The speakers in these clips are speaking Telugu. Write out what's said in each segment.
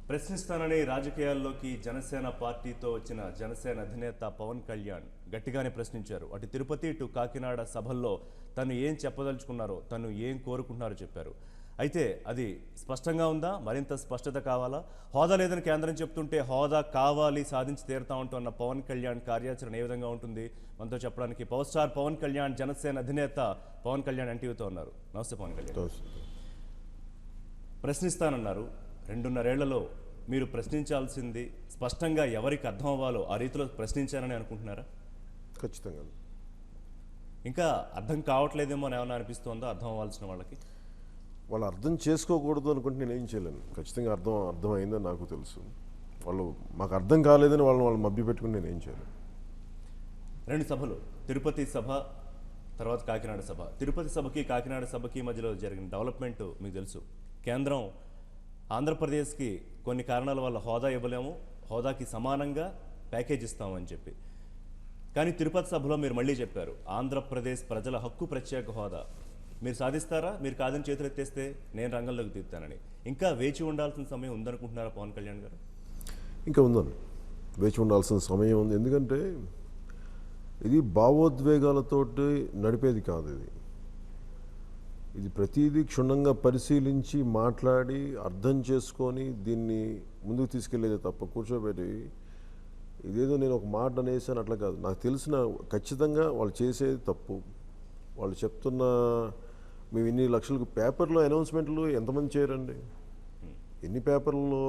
ప్రశ్నిస్తానని రాజకీయాల్లోకి జనసేన పార్టీతో వచ్చిన జనసేన అధినేత పవన్ కళ్యాణ్ గట్టిగానే ప్రశ్నించారు. అటు తిరుపతి ఇటు కాకినాడ సభల్లో తను ఏం చెప్పదలుచుకున్నారో, తను ఏం కోరుకుంటున్నారో చెప్పారు. అయితే అది స్పష్టంగా ఉందా? మరింత స్పష్టత కావాలా? హోదా లేదని కేంద్రం చెప్తుంటే హోదా కావాలి, సాధించి తీరుతా ఉంటున్న పవన్ కళ్యాణ్ కార్యాచరణ ఏ విధంగా ఉంటుంది? మనతో చెప్పడానికి పవర్ స్టార్ పవన్ కళ్యాణ్, జనసేన అధినేత పవన్ కళ్యాణ్ ఎన్టీవీతో ఉన్నారు. నమస్తే పవన్ కళ్యాణ్. ప్రశ్నిస్తానన్నారు. 2.5 ఏళ్లలో మీరు ప్రశ్నించాల్సింది స్పష్టంగా ఎవరికి అర్థం అవ్వాలో ఆ రీతిలో ప్రశ్నించారని అనుకుంటున్నారా? ఖచ్చితంగా. ఇంకా అర్థం కావట్లేదేమో అని ఏమైనా అనిపిస్తుందో అర్థం అవ్వాల్సిన వాళ్ళకి? వాళ్ళు అర్థం చేసుకోకూడదు అనుకుంటే నేను ఏం చేయలేను. ఖచ్చితంగా అర్థమైందని నాకు తెలుసు. వాళ్ళు మాకు అర్థం కాలేదని వాళ్ళు మభ్య పెట్టుకుని నేను ఏం చేయలేను. 2 సభలు, తిరుపతి సభ తర్వాత కాకినాడ సభ. తిరుపతి సభకి కాకినాడ సభకి మధ్యలో జరిగిన డెవలప్మెంట్ మీకు తెలుసు. కేంద్రం ఆంధ్రప్రదేశ్కి కొన్ని కారణాల వల్ల హోదా ఇవ్వలేము, హోదాకి సమానంగా ప్యాకేజ్ ఇస్తామని చెప్పి. కానీ తిరుపతి సభలో మీరు మళ్ళీ చెప్పారు, ఆంధ్రప్రదేశ్ ప్రజల హక్కు ప్రత్యేక హోదా మీరు సాధిస్తారా? మీరు కాదని చేతులు ఎత్తేస్తే నేను రంగంలోకి దిగుతానని. ఇంకా వేచి ఉండాల్సిన సమయం ఉందనుకుంటున్నారా పవన్ కళ్యాణ్ గారు? ఇంకా ఉందండి, వేచి ఉండాల్సిన సమయం ఉంది. ఎందుకంటే ఇది భావోద్వేగాలతోటి నడిపేది కాదు. ఇది ప్రతిదీ క్షుణ్ణంగా పరిశీలించి మాట్లాడి అర్థం చేసుకొని దీన్ని ముందుకు తీసుకెళ్లేదే తప్ప కూర్చోబెట్టి ఇదేదో నేను ఒక మాట అనేసాను అట్లా కాదు. నాకు తెలిసిన ఖచ్చితంగా వాళ్ళు చేసేది తప్పు. వాళ్ళు చెప్తున్న మేము ఇన్ని లక్షలకు పేపర్లో అనౌన్స్మెంట్లు ఎంతమంది చేయరండి? ఎన్ని పేపర్లో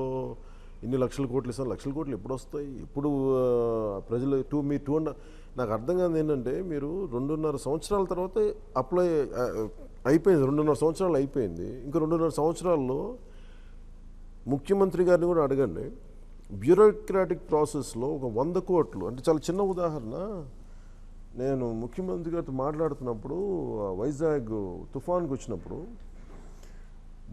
ఇన్ని లక్షల కోట్లు ఇస్తాను? లక్షల కోట్లు ఎప్పుడు వస్తాయి? ఎప్పుడు ప్రజలు నాకు అర్థం కాదు ఏంటంటే, మీరు 2.5 సంవత్సరాల తర్వాత అప్లై అయిపోయింది. 2.5 సంవత్సరాలు అయిపోయింది. ఇంకా 2.5 సంవత్సరాల్లో ముఖ్యమంత్రి గారిని కూడా అడగండి. బ్యూరోక్రాటిక్ ప్రాసెస్లో ఒక 100 కోట్లు అంటే చాలా చిన్న ఉదాహరణ. నేను ముఖ్యమంత్రి గారితో మాట్లాడుతున్నప్పుడు వైజాగ్ తుఫాన్కి వచ్చినప్పుడు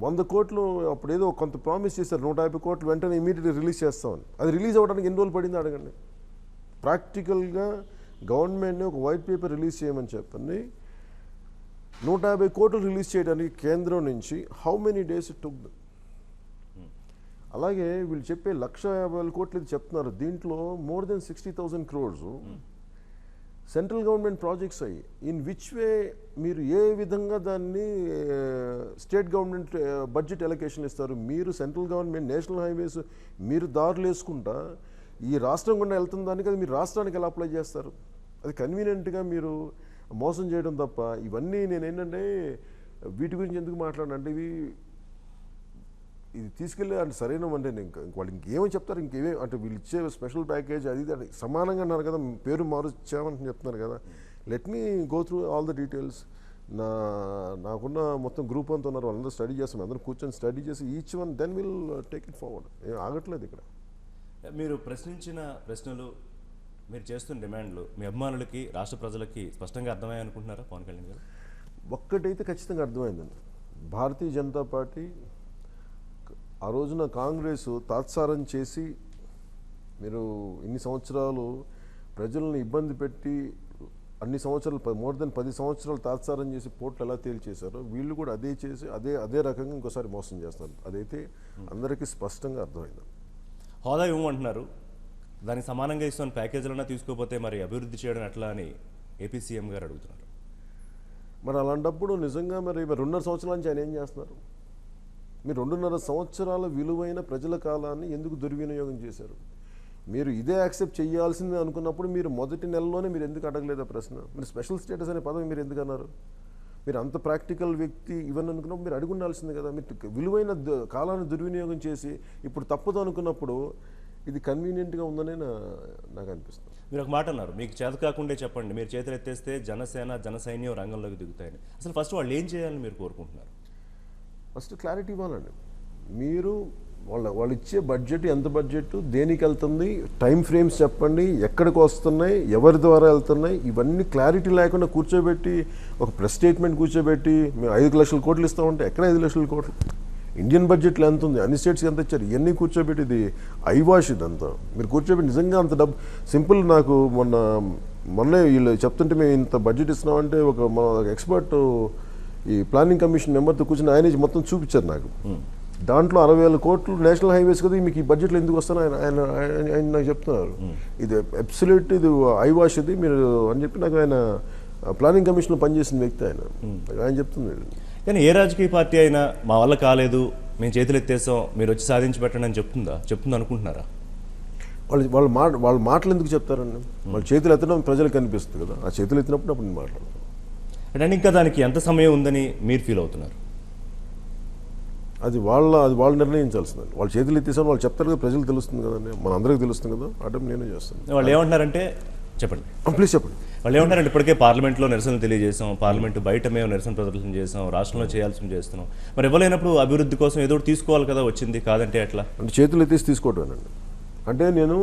100 కోట్లు అప్పుడు ఏదో కొంత ప్రామిస్ చేశారు. 150 కోట్లు వెంటనే ఇమీడియట్గా రిలీజ్ చేస్తామని. అది రిలీజ్ అవ్వడానికి ఎన్ని రోజులు పడింది అడగండి. ప్రాక్టికల్గా గవర్నమెంట్ని ఒక వైట్ పేపర్ రిలీజ్ చేయమని చెప్పండి. 150 కోట్లు రిలీజ్ చేయడానికి కేంద్రం నుంచి how many days it took? అలాగే వీళ్ళు చెప్పే 1,50,000 కోట్లు ఇది చెప్తున్నారు. దీంట్లో more than 60,000 crores central government projects అయ్యి. ఇన్ విచ్ వే మీరు ఏ విధంగా దాన్ని స్టేట్ గవర్నమెంట్ బడ్జెట్ ఎలకేషన్ ఇస్తారు? మీరు సెంట్రల్ గవర్నమెంట్ నేషనల్ హైవేస్ మీరు దారులు వేసుకుంటా ఈ రాష్ట్రం గుండా వెళ్తున్న దానికి అది మీరు రాష్ట్రానికి ఎలా అప్లై చేస్తారు? అది కన్వీనియంట్గా మీరు మోసం చేయడం తప్ప. ఇవన్నీ నేను ఏంటంటే వీటి గురించి ఎందుకు మాట్లాడంటే ఇది తీసుకెళ్ళే అంటే సరైన అంటే వాళ్ళు ఇంకేమని చెప్తారు? ఇంకేమే అంటే వీళ్ళు ఇచ్చే స్పెషల్ ప్యాకేజ్ అది సమానంగా అన్నారు కదా, పేరు మారుచ్చామని చెప్తున్నారు కదా. Let me go through all the details. నాకున్న మొత్తం గ్రూప్ అంతా ఉన్నారు, వాళ్ళందరూ స్టడీ చేస్తాం. అందరూ కూర్చొని స్టడీ చేసి each one then will take it forward. ఏం ఆగట్లేదు ఇక్కడ. మీరు ప్రశ్నించిన ప్రశ్నలు, మీరు చేస్తున్న డిమాండ్లు మీ అభిమానులకి, రాష్ట్ర ప్రజలకి స్పష్టంగా అర్థమయ్యాయి అనుకుంటున్నారా పవన్ కళ్యాణ్ గారు? ఒక్కటైతే ఖచ్చితంగా అర్థమైందండి. భారతీయ జనతా పార్టీ ఆ రోజున కాంగ్రెస్ తాత్సారం చేసి మీరు ఇన్ని సంవత్సరాలు ప్రజలను ఇబ్బంది పెట్టి అన్ని సంవత్సరాలు మోర్ దెన్ 10 సంవత్సరాలు తాత్సారం చేసి పోర్ట్లు ఎలా తేల్చేశారో వీళ్ళు కూడా అదే చేసి అదే రకంగా ఇంకోసారి మోసం చేస్తారు. అదైతే అందరికీ స్పష్టంగా అర్థమైంది. హోదా ఇవ్వమంటున్నారు, దానికి సమానంగా ఇస్తున్న ప్యాకేజీలన్నా తీసుకోకపోతే మరి అభివృద్ధి చేయడం ఎట్లా అని ఏపీ సీఎం గారు అడుగుతున్నారు. మరి అలాంటప్పుడు నిజంగా మరి 2.5 సంవత్సరాల నుంచి ఆయన ఏం చేస్తున్నారు? మీరు 2.5 సంవత్సరాల విలువైన ప్రజల కాలాన్ని ఎందుకు దుర్వినియోగం చేశారు? మీరు ఇదే యాక్సెప్ట్ చేయాల్సిందే అనుకున్నప్పుడు మీరు మొదటి నెలలోనే మీరు ఎందుకు అడగలేదా ప్రశ్న? మీరు స్పెషల్ స్టేటస్ అనే పదవి మీరు ఎందుకు అన్నారు? మీరు అంత ప్రాక్టికల్ వ్యక్తి ఇవన్నీ అనుకున్నప్పుడు మీరు అడిగి ఉండాల్సిందే కదా. మీరు విలువైన కాలాన్ని దుర్వినియోగం చేసి ఇప్పుడు తప్పదు అనుకున్నప్పుడు ఇది కన్వీనియంట్గా ఉందనే నాకు అనిపిస్తుంది. మీరు ఒక మాట అన్నారు, మీకు చేత కాకుండా చెప్పండి, మీరు చేతులు ఎత్తేస్తే జనసేన జనసైన్యం రంగంలోకి దిగుతాయని. అసలు ఫస్ట్ వాళ్ళు ఏం చేయాలని మీరు కోరుకుంటున్నారు? ఫస్ట్ క్లారిటీ ఇవ్వాలండి. మీరు వాళ్ళు ఇచ్చే బడ్జెట్ ఎంత బడ్జెట్, దేనికి వెళ్తుంది, టైం ఫ్రేమ్స్ చెప్పండి, ఎక్కడికి వస్తున్నాయి, ఎవరి ద్వారా వెళ్తున్నాయి, ఇవన్నీ క్లారిటీ లేకుండా కూర్చోబెట్టి ఒక ప్రెస్ స్టేట్మెంట్ కూర్చోబెట్టి మేము 5 లక్షల కోట్లు ఇస్తామంటే ఎక్కడ 5 లక్షల కోట్లు? ఇండియన్ బడ్జెట్లో ఎంత ఉంది, అన్ని స్టేట్స్కి ఎంత ఇచ్చారు, ఇవన్నీ కూర్చోబెట్టి ఇది ఐవాష్ ఇదంతా. మీరు కూర్చోబెట్టి నిజంగా అంత డబ్బు సింపుల్. నాకు మొన్నే వీళ్ళు చెప్తుంటే మేము ఇంత బడ్జెట్ ఇస్తున్నామంటే మన ఎక్స్పర్ట్ ఈ ప్లానింగ్ కమిషన్ మెంబర్తో కూర్చొని ఆయన మొత్తం చూపించారు నాకు. దాంట్లో 60,000 కోట్లు నేషనల్ హైవేస్ కదా, మీకు ఈ బడ్జెట్లో ఎందుకు వస్తాను ఆయన నాకు చెప్తున్నారు. ఇది అబ్సల్యూట్, ఇది ఐవాష్ ఇది మీరు అని చెప్పి నాకు ఆయన ప్లానింగ్ కమిషన్లో పనిచేసిన వ్యక్తి ఆయన చెప్తున్నాడు. కానీ ఏ రాజకీయ పార్టీ అయినా మా వల్ల కాలేదు, మేము చేతులు ఎత్తేసాం, మీరు వచ్చి సాధించి పెట్టండి అని చెప్తుంది అనుకుంటున్నారా? వాళ్ళ మాటలు ఎందుకు చెప్తారండి? వాళ్ళ చేతులు ఎత్తడం ప్రజలకు కనిపిస్తుంది కదా, ఆ చేతులు ఎత్తినప్పుడు అప్పుడు నేను మాట్లాడతాను. అంటే ఇంకా దానికి ఎంత సమయం ఉందని మీరు ఫీల్ అవుతున్నారు? అది వాళ్ళు నిర్ణయించాల్సింది. వాళ్ళ చేతులు ఎత్తేసాను వాళ్ళు చెప్తారు కదా, ప్రజలకు తెలుస్తుంది కదండి, మన అందరికీ తెలుస్తుంది కదా, ఆ టైం నేనే చేస్తాను. వాళ్ళు ఏమంటున్నారంటే చెప్పండి, ప్లీజ్ చెప్పండి. వాళ్ళు ఏమంటారంటే ఇప్పటికే పార్లమెంట్లో నిరసనలు తెలియజేసాం, పార్లమెంట్ బయట మేము నిరసన ప్రదర్శన చేసాం, రాష్ట్రంలో చేయాల్సింది చేస్తున్నాం, మరి ఇవ్వలేనప్పుడు అభివృద్ధి కోసం ఏదో ఒకటి తీసుకోవాలి కదా, వచ్చింది కాదంటే ఎట్లా? అంటే చేతులు ఎత్తేసి తీసుకోవటమేనండి. అంటే నేను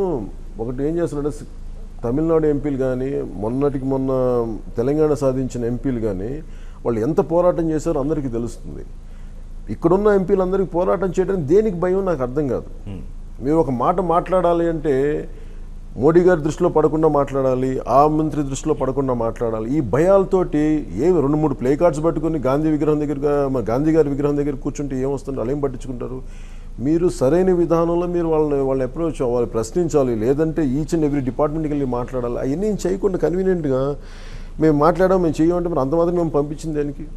ఒకటి ఏం చేస్తున్నానంటే, తమిళనాడు ఎంపీలు కానీ మొన్నటికి మొన్న తెలంగాణ సాధించిన ఎంపీలు కానీ వాళ్ళు ఎంత పోరాటం చేశారో అందరికీ తెలుస్తుంది. ఇక్కడున్న ఎంపీలందరికీ పోరాటం చేయడానికి దేనికి భయం నాకు అర్థం కాదు. మీరు ఒక మాట మాట్లాడాలి అంటే మోడీ గారి దృష్టిలో పడకుండా మాట్లాడాలి, ఆ మంత్రి దృష్టిలో పడకుండా మాట్లాడాలి. ఈ భయాలతోటి 2-3 ప్లే కార్డ్స్ పట్టుకుని గాంధీ గారి విగ్రహం దగ్గర కూర్చుంటే ఏమొస్తుంది, వాళ్ళు ఏం పట్టించుకుంటారు? మీరు సరైన విధానంలో మీరు వాళ్ళని అప్రోచ్ అవ్వాలి, ప్రశ్నించాలి, లేదంటే ఈచ్ అండ్ ఎవ్రీ డిపార్ట్మెంట్కి వెళ్ళి మాట్లాడాలి. అవన్నీ చేయకుండా కన్వీనియంట్గా మేము మాట్లాడాం, మేము చేయమంటే మరి అంత మాత్రం మేము పంపించింది దానికి.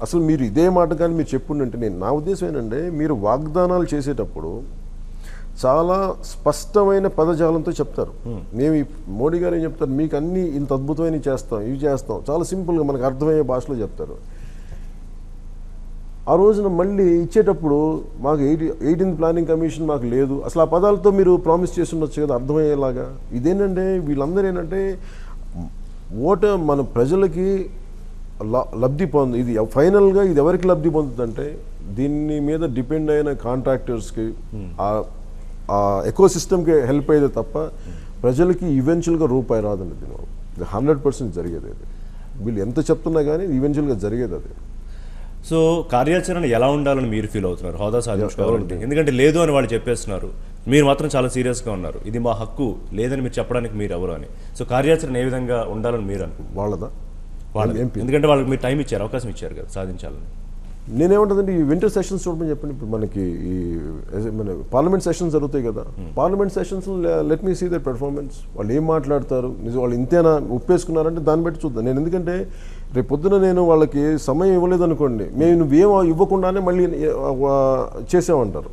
అసలు మీరు ఇదే మాట కానీ మీరు చెప్పుండంటే, నా ఉద్దేశం ఏంటంటే, మీరు వాగ్దానాలు చేసేటప్పుడు చాలా స్పష్టమైన పదజాలంతో చెప్తారు. మేము మోడీ గారు ఏం చెప్తారు, మీకు అన్నీ ఇంత అద్భుతమైనవి చేస్తాం, ఇవి చేస్తాం, చాలా సింపుల్గా మనకు అర్థమయ్యే భాషలో చెప్తారు. ఆ రోజున మళ్ళీ ఇచ్చేటప్పుడు మాకు 18th ప్లానింగ్ కమిషన్ మాకు లేదు, అసలు ఆ పదాలతో మీరు ప్రామిస్ చేసి ఉండొచ్చు కదా అర్థమయ్యేలాగా. ఇదేంటంటే వీళ్ళందరూ ఏంటంటే మన ప్రజలకి లబ్ధి పొంది, ఇది ఫైనల్గా ఇది ఎవరికి లబ్ధి పొందుతుందంటే దీని మీద డిపెండ్ అయిన కాంట్రాక్టర్స్కి, ఆ ఎకో సిస్టమ్కి హెల్ప్ అయ్యేది తప్ప ప్రజలకి ఈవెన్చువల్గా రూపాయి రాదండి. దీనివల్ల 100% జరిగేది అది. వీళ్ళు ఎంత చెప్తున్నా కానీ ఈవెన్చువల్గా జరిగేది అది. సో కార్యాచరణ ఎలా ఉండాలని మీరు ఫీల్ అవుతున్నారు హోదా సాధించుకోవాలంటే? ఎందుకంటే లేదు అని వాళ్ళు చెప్పేస్తున్నారు, మీరు మాత్రం చాలా సీరియస్గా ఉన్నారు, ఇది మా హక్కు, లేదని మీరు చెప్పడానికి మీరు ఎవరు అని. సో కార్యాచరణ ఏ విధంగా ఉండాలని మీరు అనుకుంటున్నారు? ఎందుకంటే వాళ్ళకి మీరు టైం ఇచ్చారు, అవకాశం ఇచ్చారు కదా సాధించాలని. నేనేమంటుందంటే ఈ వింటర్ సెషన్స్ చూడమని చెప్పండి. ఇప్పుడు మనకి ఈ మన పార్లమెంట్ సెషన్స్ జరుగుతాయి కదా, parliament sessions let me see that performance. వాళ్ళు ఏం మాట్లాడతారు, నిజం వాళ్ళు ఇంతేనా ఒప్పేసుకున్నారంటే దాన్ని బట్టి చూద్దాం. నేను ఎందుకంటే రేపు పొద్దున నేను వాళ్ళకి సమయం ఇవ్వలేదు అనుకోండి, మేము నువ్వేం ఇవ్వకుండానే మళ్ళీ చేసామంటారు.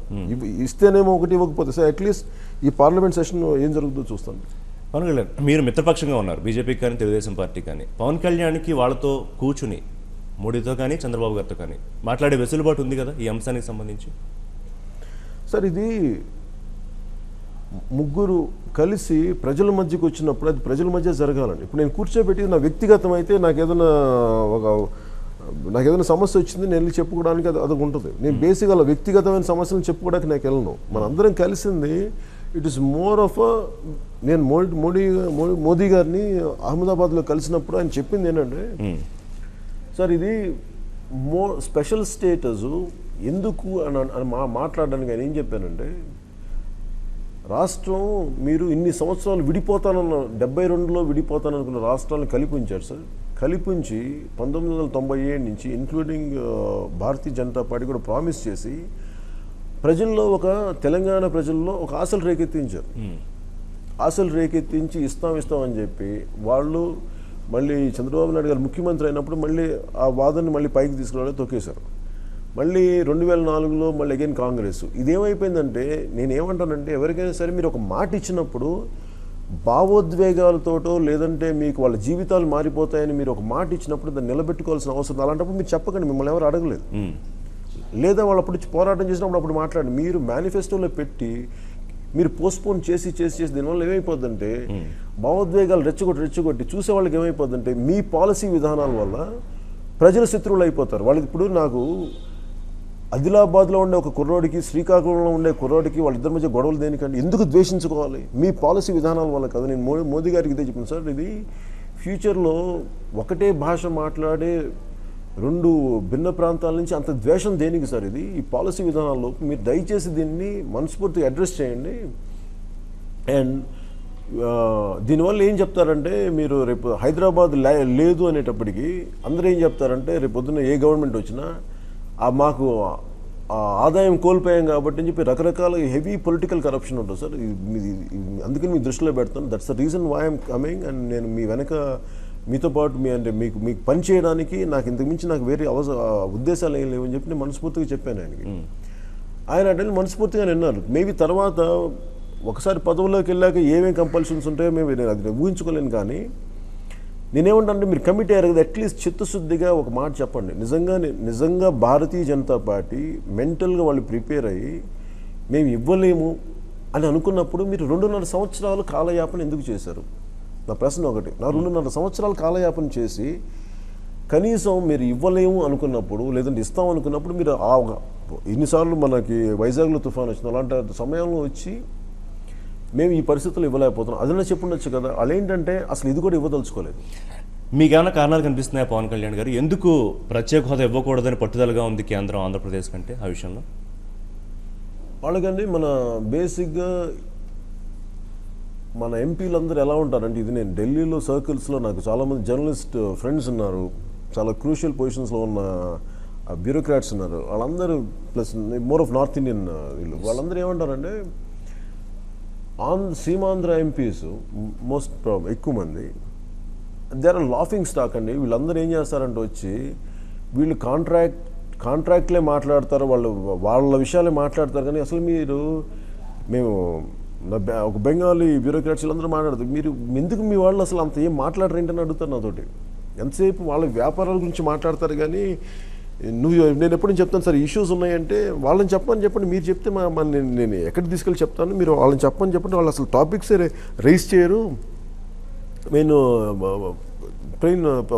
ఇస్తేనేమో ఒకటి, ఇవ్వకపోతే సార్ అట్లీస్ట్ ఈ పార్లమెంట్ సెషన్ ఏం జరుగుతుందో చూస్తాను. పవన్ కళ్యాణ్ మీరు మిత్రపక్షంగా ఉన్నారు, బీజేపీకి కానీ తెలుగుదేశం పార్టీ కానీ. పవన్ కళ్యాణ్కి వాళ్ళతో కూర్చుని మోడీతో కానీ చంద్రబాబు గారితో కానీ మాట్లాడే వెసులుబాటు ఉంది కదా ఈ అంశానికి సంబంధించి? సార్ ఇది ముగ్గురు కలిసి ప్రజల మధ్యకు వచ్చినప్పుడు అది ప్రజల మధ్య జరగాలండి. ఇప్పుడు నేను కూర్చోబెట్టి నా వ్యక్తిగతం అయితే నాకు ఏదైనా సమస్య వచ్చింది నేను వెళ్ళి చెప్పుకోవడానికి అది ఉంటుంది. నేను బేసిక్గా అలా వ్యక్తిగతమైన సమస్యలను చెప్పుకోవడానికి నాకు వెళ్ళను. మనందరం కలిసింది ఇట్ ఈస్ మోర్ ఆఫ్ నేను మోదీ గారిని అహ్మదాబాద్లో కలిసినప్పుడు ఆయన చెప్పింది ఏంటంటే, సార్ ఇది స్పెషల్ స్టేటస్ ఎందుకు అని మాట్లాడడానికి ఆయన ఏం చెప్పానంటే, రాష్ట్రం మీరు ఇన్ని సంవత్సరాలు విడిపోతానన్న 72లో విడిపోతాననుకున్న రాష్ట్రాలను కలిపించారు సార్. కలిపించి 1997 నుంచి ఇంక్లూడింగ్ భారతీయ జనతా పార్టీ కూడా ప్రామిస్ చేసి ప్రజల్లో తెలంగాణ ప్రజల్లో ఒక ఆశలు రేకెత్తించారు. ఆశలు రేకెత్తించి ఇస్తాం అని చెప్పి వాళ్ళు మళ్ళీ చంద్రబాబు నాయుడు గారు ముఖ్యమంత్రి అయినప్పుడు మళ్ళీ ఆ వాదనని మళ్ళీ పైకి తీసుకురావడం తొక్కేశారు. మళ్ళీ 2004లో మళ్ళీ అగైన్ కాంగ్రెస్. ఇదేమైపోయిందంటే నేనేమంటానంటే, ఎవరికైనా సరే మీరు ఒక మాట ఇచ్చినప్పుడు భావోద్వేగాలతోటో లేదంటే మీకు వాళ్ళ జీవితాలు మారిపోతాయని మీరు ఒక మాట ఇచ్చినప్పుడు దాన్ని నిలబెట్టుకోవాల్సిన అవసరం. అలాంటప్పుడు మీరు చెప్పకండి, మిమ్మల్ని ఎవరు అడగలేదు. లేదా వాళ్ళు అప్పుడు పోరాటం చేసినప్పుడు అప్పుడు మాట్లాడండి. మీరు మేనిఫెస్టోలో పెట్టి మీరు పోస్ట్పోన్ చేసి దీనివల్ల ఏమైపోద్దంటే భావోద్వేగాలు రెచ్చగొట్టి చూసే వాళ్ళకి ఏమైపోద్దంటే మీ పాలసీ విధానాల వల్ల ప్రజల శత్రువులు అయిపోతారు. వాళ్ళకి ఇప్పుడు నాకు ఆదిలాబాద్లో ఉండే ఒక కుర్రోడికి శ్రీకాకుళంలో ఉండే కుర్రోడికి వాళ్ళిద్దరి మధ్య గొడవలు దేనికంటే? ఎందుకు ద్వేషించుకోవాలి? మీ పాలసీ విధానాల వల్ల కదా. నేను మోదీ గారికి ఇదే చెప్పాను సార్, ఇది ఫ్యూచర్లో ఒకటే భాష మాట్లాడే 2 భిన్న ప్రాంతాల నుంచి అంత ద్వేషం దేనికి సార్? ఇది ఈ పాలసీ విధానాల్లో మీరు దయచేసి దీన్ని మనస్ఫూర్తిగా అడ్రస్ చేయండి. అండ్ దీనివల్ల ఏం చెప్తారంటే, మీరు రేపు హైదరాబాద్ లేదు అనేటప్పటికీ అందరూ ఏం చెప్తారంటే, రేపు పొద్దున్న ఏ గవర్నమెంట్ వచ్చినా మాకు ఆదాయం కోల్పోయాం కాబట్టి అని చెప్పి రకరకాల హెవీ పొలిటికల్ కరప్షన్ ఉంటుంది సార్. అందుకని మీ దృష్టిలో పెడతాను. That's the reason why I'm coming. And నేను మీ వెనక మీతో పాటు అంటే మీకు పని చేయడానికి నాకు ఇంతకుమించి నాకు వేరే ఉద్దేశాలు ఏం లేవని చెప్పి నేను మనస్ఫూర్తిగా చెప్పాను ఆయనకి. ఆయన అంటే మనస్ఫూర్తిగా విన్నారు. మేబీ తర్వాత ఒకసారి పదవుల్లోకి వెళ్ళాక ఏమేమి కంపల్షన్స్ ఉంటాయో మేము నేను అది ఊహించుకోలేను. కానీ నేనేమంటానంటే మీరు కమిటీ అయ్యారు కదా, అట్లీస్ట్ చిత్తశుద్ధిగా ఒక మాట చెప్పండి. నిజంగా భారతీయ జనతా పార్టీ మెంటల్గా వాళ్ళు ప్రిపేర్ అయ్యి మేము ఇవ్వలేము అని అనుకున్నప్పుడు మీరు 2.5 సంవత్సరాలు కాలయాపన ఎందుకు చేశారు? నా ప్రశ్న ఒకటి. నా 2.5 సంవత్సరాలు కాలయాపన చేసి కనీసం మీరు ఇవ్వలేము అనుకున్నప్పుడు, లేదంటే ఇస్తాం అనుకున్నప్పుడు మీరు ఇన్నిసార్లు మనకి వైజాగ్లో తుఫాన్ వచ్చింది, అలాంటి సమయంలో వచ్చి మేము ఈ పరిస్థితులు ఇవ్వలేకపోతున్నాం అదన్నా చెప్పుండొచ్చు కదా. అదేంటంటే అసలు ఇది కూడా ఇవ్వదలుచుకోలేదు. మీకేమైనా కారణాలు కనిపిస్తున్నాయా పవన్ కళ్యాణ్ గారు? ఎందుకు ప్రత్యేక హోదా ఇవ్వకూడదని పట్టుదలగా ఉంది కేంద్రం ఆంధ్రప్రదేశ్ కంటే ఆ విషయంలో? వాళ్ళకండి మన బేసిక్గా మన ఎంపీలందరూ ఎలా ఉంటారంటే, ఇది నేను ఢిల్లీలో సర్కిల్స్లో నాకు చాలామంది జర్నలిస్ట్ ఫ్రెండ్స్ ఉన్నారు, చాలా క్రూషియల్ పొజిషన్స్లో ఉన్న బ్యూరోక్రాట్స్ ఉన్నారు. వాళ్ళందరూ plus more of north Indian వీళ్ళు వాళ్ళందరూ ఏమంటారంటే, సీమాంధ్ర ఎంపీస్ మోస్ట్ ఎక్కువ మంది దే ఆర్ లాఫింగ్ స్టాక్ అండి. వీళ్ళందరూ ఏం చేస్తారంటే వచ్చి వీళ్ళు కాంట్రాక్ట్లే మాట్లాడతారు, వాళ్ళ విషయాలే మాట్లాడతారు. కానీ అసలు మేము ఒక బెంగాలీ బ్యూరోక్రాట్స్ వీళ్ళందరూ మాట్లాడతారు. మీరు ఎందుకు మీ వాళ్ళు అసలు అంత ఏం మాట్లాడరేంటని అడుగుతారు నాతోటి. ఎంతసేపు వాళ్ళ వ్యాపారాల గురించి మాట్లాడతారు. కానీ నేను ఎప్పుడు చెప్తాను సార్, ఇష్యూస్ ఉన్నాయంటే వాళ్ళని చెప్పండి, మీరు చెప్తే నేను ఎక్కడికి తీసుకెళ్ళి చెప్తాను, మీరు వాళ్ళని చెప్పండి. వాళ్ళు అసలు టాపిక్సే రైజ్ చేయరు. నేను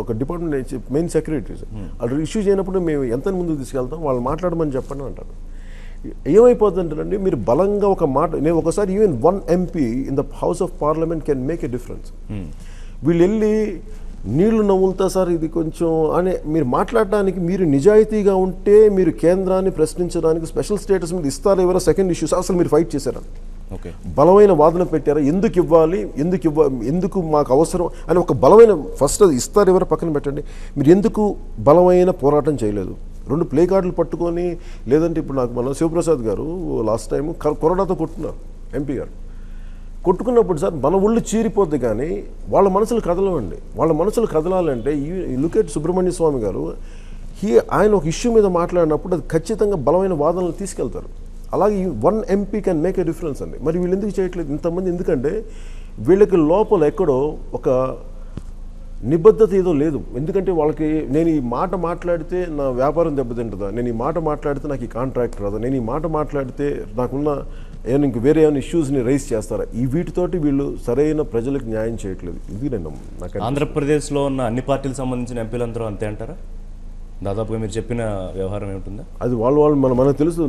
ఒక డిపార్ట్మెంట్ మెయిన్ సెక్రటరీ సార్, వాళ్ళు ఇష్యూ చేయనప్పుడు మేము ఎంత ముందుకు తీసుకెళ్తాం, వాళ్ళు మాట్లాడమని చెప్పండి అంటారు. ఏమైపోతుందంటేనండి, మీరు బలంగా ఒక మాట, నేను ఒకసారి even 1 MP in the house of parliament can make a difference. వీళ్ళు వెళ్ళి నీళ్లు నవ్వులుతా సార్ ఇది కొంచెం అని మీరు మాట్లాడడానికి, మీరు నిజాయితీగా ఉంటే మీరు కేంద్రాన్ని ప్రశ్నించడానికి స్పెషల్ స్టేటస్ మీద ఇస్తారా ఎవరో సెకండ్ ఇష్యూస్ అసలు మీరు ఫైట్ చేశారా? బలమైన వాదన పెట్టారా? ఎందుకు ఇవ్వాలి, ఎందుకు మాకు అవసరం అని ఒక బలమైన ఫస్ట్ అది ఇస్తారు ఎవరో పక్కన పెట్టండి. మీరు ఎందుకు బలమైన పోరాటం చేయలేదు? 2 ప్లే కార్డులు పట్టుకొని, లేదంటే ఇప్పుడు నాకు మన శివప్రసాద్ గారు లాస్ట్ టైం కొరడాతో కొట్టున్నారు ఎంపీ గారు. కొట్టుకున్నప్పుడు సార్ మన ఒళ్ళు చీరిపోద్ది, కానీ వాళ్ళ మనసులు కదలవండి. వాళ్ళ మనసులు కదలాలంటే లుక్ ఎట్ సుబ్రహ్మణ్య స్వామి గారు, ఆయన ఒక ఇష్యూ మీద మాట్లాడినప్పుడు అది ఖచ్చితంగా బలమైన వాదనలు తీసుకెళ్తారు. అలాగే 1 MP can make a difference అండి. మరి వీళ్ళు ఎందుకు చేయట్లేదు ఇంతమంది? ఎందుకంటే వీళ్ళకి లోపల ఎక్కడో ఒక నిబద్ధత ఏదో లేదు. ఎందుకంటే వాళ్ళకి నేను ఈ మాట మాట్లాడితే నా వ్యాపారం దెబ్బతింటుందా, నేను ఈ మాట మాట్లాడితే నాకు ఈ కాంట్రాక్ట్ రాదా, నేను ఈ మాట మాట్లాడితే నాకున్న ఇంక వేరే ఏమైనా ఇష్యూస్ని రైజ్ చేస్తారా, ఈ వీటితోటి వీళ్ళు సరైన ప్రజలకు న్యాయం చేయట్లేదు. ఇది నేను నాకు ఆంధ్రప్రదేశ్లో ఉన్న అన్ని పార్టీలకు సంబంధించిన ఎంపీలందరూ అంతే అంటారా? దాదాపుగా మీరు చెప్పిన వ్యవహారం ఏమిటిందా? అది వాళ్ళు మనకు తెలుసు,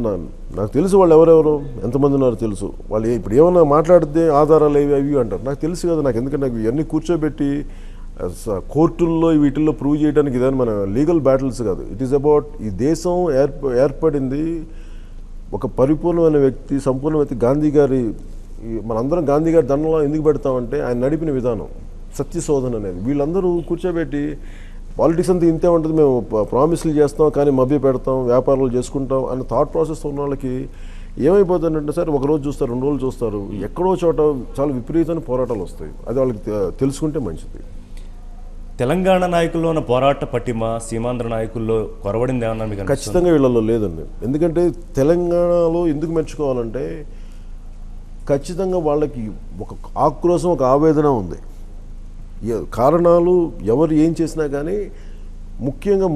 నాకు తెలుసు వాళ్ళు ఎవరెవరు ఎంతమంది ఉన్నారో తెలుసు. వాళ్ళు ఇప్పుడు ఏమన్నా మాట్లాడితే ఆధారాలు అవి అంటారు, నాకు తెలుసు కదా. నాకు ఎందుకంటే నాకు ఇవన్నీ కూర్చోబెట్టి కోర్టుల్లో వీటిల్లో ప్రూవ్ చేయడానికి ఇదని మన లీగల్ బ్యాటిల్స్ కాదు. ఇట్ ఈస్ అబౌట్ ఈ దేశం ఏర్పడింది ఒక పరిపూర్ణమైన వ్యక్తి, సంపూర్ణ వ్యక్తి గాంధీ గారి. మనందరం గాంధీ గారి దండంలో ఎందుకు పెడతామంటే ఆయన నడిపిన విధానం, సత్యశోధన అనేది. వీళ్ళందరూ కూర్చోబెట్టి పాలిటిక్స్ అంతా ఇంతే ఉంటుంది, మేము ప్రామిస్లు చేస్తాం కానీ మభ్య పెడతాం, వ్యాపారాలు చేసుకుంటాం అన్న థాట్ ప్రాసెస్ ఉన్న వాళ్ళకి ఏమైపోతుందంటే సార్, ఒకరోజు చూస్తారు, 2 రోజులు చూస్తారు, ఎక్కడో చోట చాలా విపరీతమైన పోరాటాలు వస్తాయి. అది వాళ్ళకి తెలుసుకుంటే మంచిది. తెలంగాణ నాయకుల్లో ఉన్న పోరాట పటిమ సీమాంధ్ర నాయకుల్లో కొరవడింది ఏమన్నా మీకు? ఖచ్చితంగా వీళ్ళలో లేదండి. ఎందుకంటే తెలంగాణలో ఎందుకు మెచ్చుకోవాలంటే ఖచ్చితంగా వాళ్ళకి ఒక ఆక్రోశం, ఒక ఆవేదన ఉంది. కారణాలు ఎవరు ఏం చేసినా కానీ ముఖ్యంగా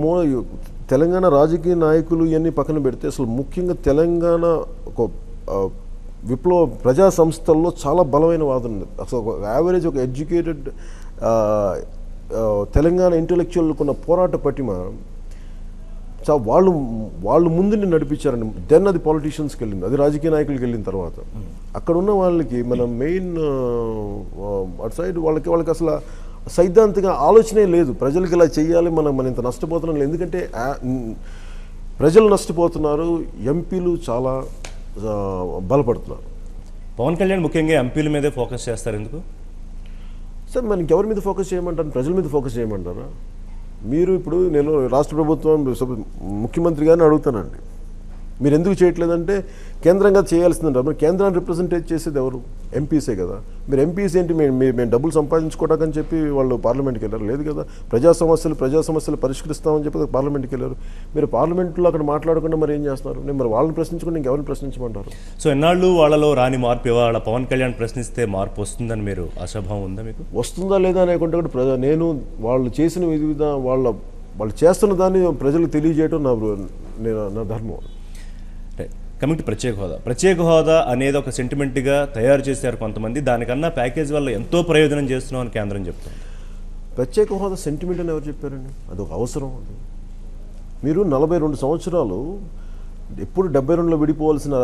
తెలంగాణ రాజకీయ నాయకులు ఇవన్నీ పక్కన పెడితే అసలు ముఖ్యంగా తెలంగాణ ఒక విప్లవ ప్రజా సంస్థల్లో చాలా బలమైన వాదన ఉంది. అసలు ఒక యావరేజ్ ఒక ఎడ్యుకేటెడ్ తెలంగాణ ఇంటెలెక్చువల్కు ఉన్న పోరాట పటిమ వాళ్ళు ముందుని నడిపించారండి. దెన్ అది పాలిటీషియన్స్కి వెళ్ళింది, అది రాజకీయ నాయకులకి వెళ్ళిన తర్వాత అక్కడ ఉన్న వాళ్ళకి మన మెయిన్ అటు సైడ్ వాళ్ళకి అసలు సైద్ధాంతిక ఆలోచనే లేదు. ప్రజలకి ఇలా చేయాలి, మనం ఇంత నష్టపోతున్నాం లేదు. ఎందుకంటే ప్రజలు నష్టపోతున్నారు, ఎంపీలు చాలా బలపడుతున్నారు. పవన్ కళ్యాణ్ ముఖ్యంగా ఎంపీల మీదే ఫోకస్ చేస్తారు ఎందుకు సార్? మనకి ఎవరి మీద ఫోకస్ చేయమంటారు? ప్రజల మీద ఫోకస్ చేయమంటారా? మీరు ఇప్పుడు నేను రాష్ట్ర ప్రభుత్వం ముఖ్యమంత్రి గారిని అడుగుతానండి, మీరు ఎందుకు చేయట్లేదంటే కేంద్రంగా చేయాల్సిందంటారు. మరి కేంద్రాన్ని రిప్రజెంటేట్ చేసేది ఎవరు? ఎంపీసే కదా. మీరు ఎంపీస్ ఏంటి, మేము డబ్బులు సంపాదించుకోవడానికని చెప్పి వాళ్ళు పార్లమెంట్కి వెళ్ళారు? లేదు కదా. ప్రజా సమస్యలు పరిష్కరిస్తామని చెప్పి పార్లమెంట్కి వెళ్ళారు. మీరు పార్లమెంట్లో అక్కడ మాట్లాడకుండా మరి ఏం చేస్తున్నారు? నేను మరి వాళ్ళని ప్రశ్నించుకుంటే ఇంకెవరిని ప్రశ్నించమంటారు? సో ఎన్నాళ్ళు వాళ్ళలో రాని మార్పు ఇవాళ పవన్ కళ్యాణ్ ప్రశ్నిస్తే మార్పు వస్తుందని మీరు ఆశాభావం ఉందా మీకు? వస్తుందా లేదా అనేకుంటే కూడా నేను వాళ్ళు చేసిన వాళ్ళు చేస్తున్న దాన్ని ప్రజలకు తెలియజేయడం నా ధర్మం. కమిటీ ప్రత్యేక హోదా అనేది ఒక సెంటిమెంట్గా తయారు చేశారు కొంతమంది. దానికన్నా ప్యాకేజ్ వల్ల ఎంతో ప్రయోజనం చేస్తున్నాం అని కేంద్రం చెప్తుంది. ప్రత్యేక హోదా సెంటిమెంట్ అని ఎవరు చెప్పారండి? అదొక అవసరం. మీరు 42 సంవత్సరాలు ఎప్పుడు 72లో విడిపోవాల్సిన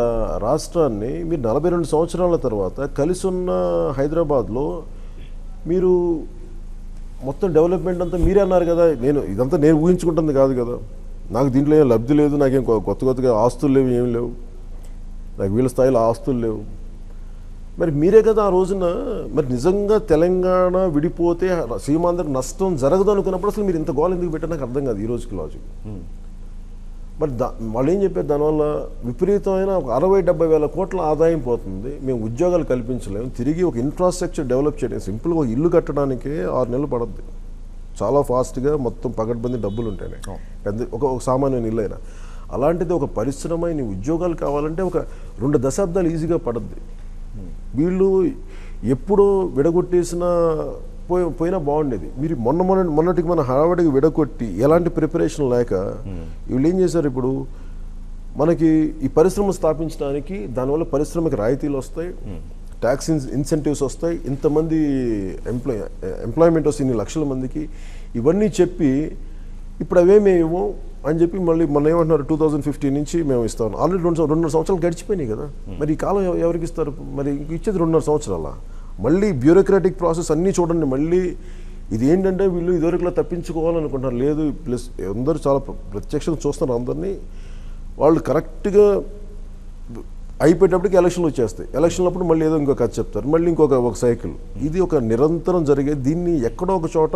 రాష్ట్రాన్ని మీరు 42 సంవత్సరాల తర్వాత కలిసి ఉన్న హైదరాబాద్లో మీరు మొత్తం డెవలప్మెంట్ అంతా మీరే అన్నారు కదా. ఇదంతా నేను ఊహించుకుంటుంది కాదు కదా. నాకు దీంట్లో ఏం లబ్ధి లేదు, నాకేం కొత్తగా ఆస్తులు లేవు, ఏం లేవు, నాకు వీళ్ళ స్థాయిలో ఆస్తులు లేవు. మరి మీరే కదా ఆ రోజున మరి నిజంగా తెలంగాణ విడిపోతే సీమాంధ్రకు నష్టం జరగదు అనుకున్నప్పుడు అసలు మీరు ఇంత గోల్ ఎందుకు పెట్టారు నాకు అర్థం కాదు ఈ రోజుకి లాజిక్. మరి వాళ్ళు ఏం చెప్పారు? దానివల్ల విపరీతమైన ఒక 60-70 వేల కోట్ల ఆదాయం పోతుంది, మేము ఉద్యోగాలు కల్పించలేము, తిరిగి ఒక ఇన్ఫ్రాస్ట్రక్చర్ డెవలప్ చేయడం, సింపుల్గా ఒక ఇల్లు కట్టడానికే 6 నెలలు పడుద్ది. చాలా ఫాస్ట్గా మొత్తం పగడ్బందీ డబ్బులు ఉంటాయి పెద్ద ఒక సామాన్య ఇల్లు అయినా. అలాంటిది ఒక పరిశ్రమ నీ ఉద్యోగాలు కావాలంటే ఒక 2 దశాబ్దాలు ఈజీగా పడుద్ది. వీళ్ళు ఎప్పుడో విడగొట్టేసిన పోయినా బాగుండేది. మీరు మొన్నటికి మన హడావడికి విడగొట్టి ఎలాంటి ప్రిపరేషన్ లేక వీళ్ళు ఏం చేశారు? ఇప్పుడు మనకి ఈ పరిశ్రమ స్థాపించడానికి దానివల్ల పరిశ్రమకి రాయితీలు వస్తాయి, ట్యాక్స్ ఇన్సెంటివ్స్ వస్తాయి, ఇంతమంది ఎంప్లాయ్మెంట్ వస్తాయి ఇన్ని లక్షల మందికి, ఇవన్నీ చెప్పి ఇప్పుడు అవేమే ఇవ్వం అని చెప్పి మళ్ళీ మొన్న ఏమంటున్నారు 2015 నుంచి మేము ఇస్తాం. ఆల్రెడీ 2 సంవత్సరాలు గడిచిపోయినాయి కదా. మరి ఈ కాలం ఎవరికి ఇస్తారు? మరి ఇచ్చేది 2.5 సంవత్సరాల. మళ్ళీ బ్యూరోక్రాటిక్ ప్రాసెస్ అన్నీ చూడండి. మళ్ళీ ఇది ఏంటంటే వీళ్ళు ఇదివరకులా తప్పించుకోవాలనుకుంటారు. లేదు, ప్లస్ అందరూ చాలా ప్రత్యక్షంగా చూస్తున్నారు అందరినీ. వాళ్ళు కరెక్ట్గా అయిపోయేటప్పటికి ఎలక్షన్లు వచ్చేస్తాయి. ఎలక్షన్లప్పుడు మళ్ళీ ఏదో ఇంకో కథ చెప్తారు, మళ్ళీ ఒక సైకిల్. ఇది ఒక నిరంతరం జరిగే. దీన్ని ఎక్కడో ఒక చోట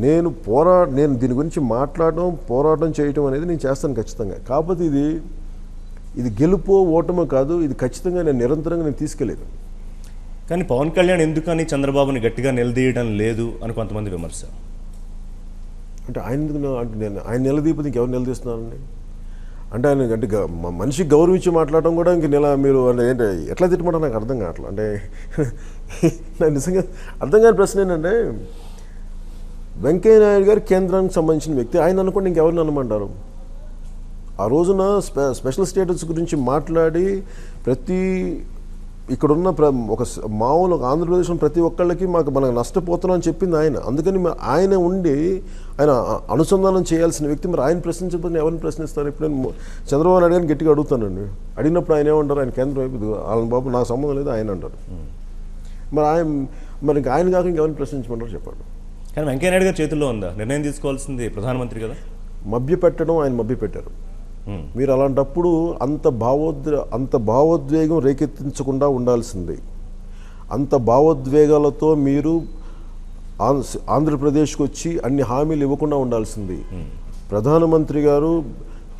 నేను దీని గురించి మాట్లాడడం, పోరాటం చేయటం అనేది నేను చేస్తాను ఖచ్చితంగా. కాకపోతే ఇది గెలుపో ఓటమో కాదు, ఇది ఖచ్చితంగా నేను నిరంతరంగా తీసుకెళ్ళేది. కానీ పవన్ కళ్యాణ్ ఎందుకని చంద్రబాబుని గట్టిగా నిలదీయడం లేదు అని కొంతమంది విమర్శ. అంటే ఆయన నిలదీయకపోతే ఇంకెవరు నిలదీస్తున్నారండి? అంటే ఆయన అంటే మనిషికి గౌరవించి మాట్లాడడం కూడా ఇంక మీరు అంటే ఏంటి ఎట్లా తిట్టమంటారు నాకు అర్థం కావట్లేదు. అంటే నాకు నిజంగా అర్థం కాని ప్రశ్న ఏంటంటే, వెంకయ్య నాయుడు గారు కేంద్రానికి సంబంధించిన వ్యక్తి, ఆయన అనుకోండి ఇంకెవరిని అనమంటారు? ఆ రోజున స్పెషల్ స్టేటస్ గురించి మాట్లాడి ఇక్కడున్న ఒక మామూలు ఆంధ్రప్రదేశ్లో ప్రతి ఒక్కళ్ళకి మనకు నష్టపోతున్నాం అని చెప్పింది ఆయన. అందుకని ఆయన అనుసంధానం చేయాల్సిన వ్యక్తి. మరి ఆయన ప్రశ్నించకపోతే ఎవరిని ప్రశ్నిస్తారు? ఇప్పుడు నేను చంద్రబాబు నాయుడు గారిని గట్టిగా అడుగుతానండి. అడిగినప్పుడు ఆయన ఏమంటారు? ఆయన కేంద్రం వైపు వాళ్ళ బాబు నాకు సంబంధం లేదు ఆయన అంటారు. మరి ఆయన కాక ఇంకెవరిని ప్రశ్నించమంటారు చెప్పండి. కానీ వెంకయ్య నాయుడు గారి చేతుల్లో ఉందా? నిర్ణయం తీసుకోవాల్సింది ప్రధానమంత్రి కదా. మభ్యపెట్టడం ఆయన మభ్యపెట్టారు. మీరు అలాంటప్పుడు అంత భావోద్వేగం రేకెత్తించకుండా ఉండాల్సింది. అంత భావోద్వేగాలతో మీరు ఆంధ్రప్రదేశ్కి వచ్చి అన్ని హామీలు ఇవ్వకుండా ఉండాల్సింది. ప్రధానమంత్రి గారు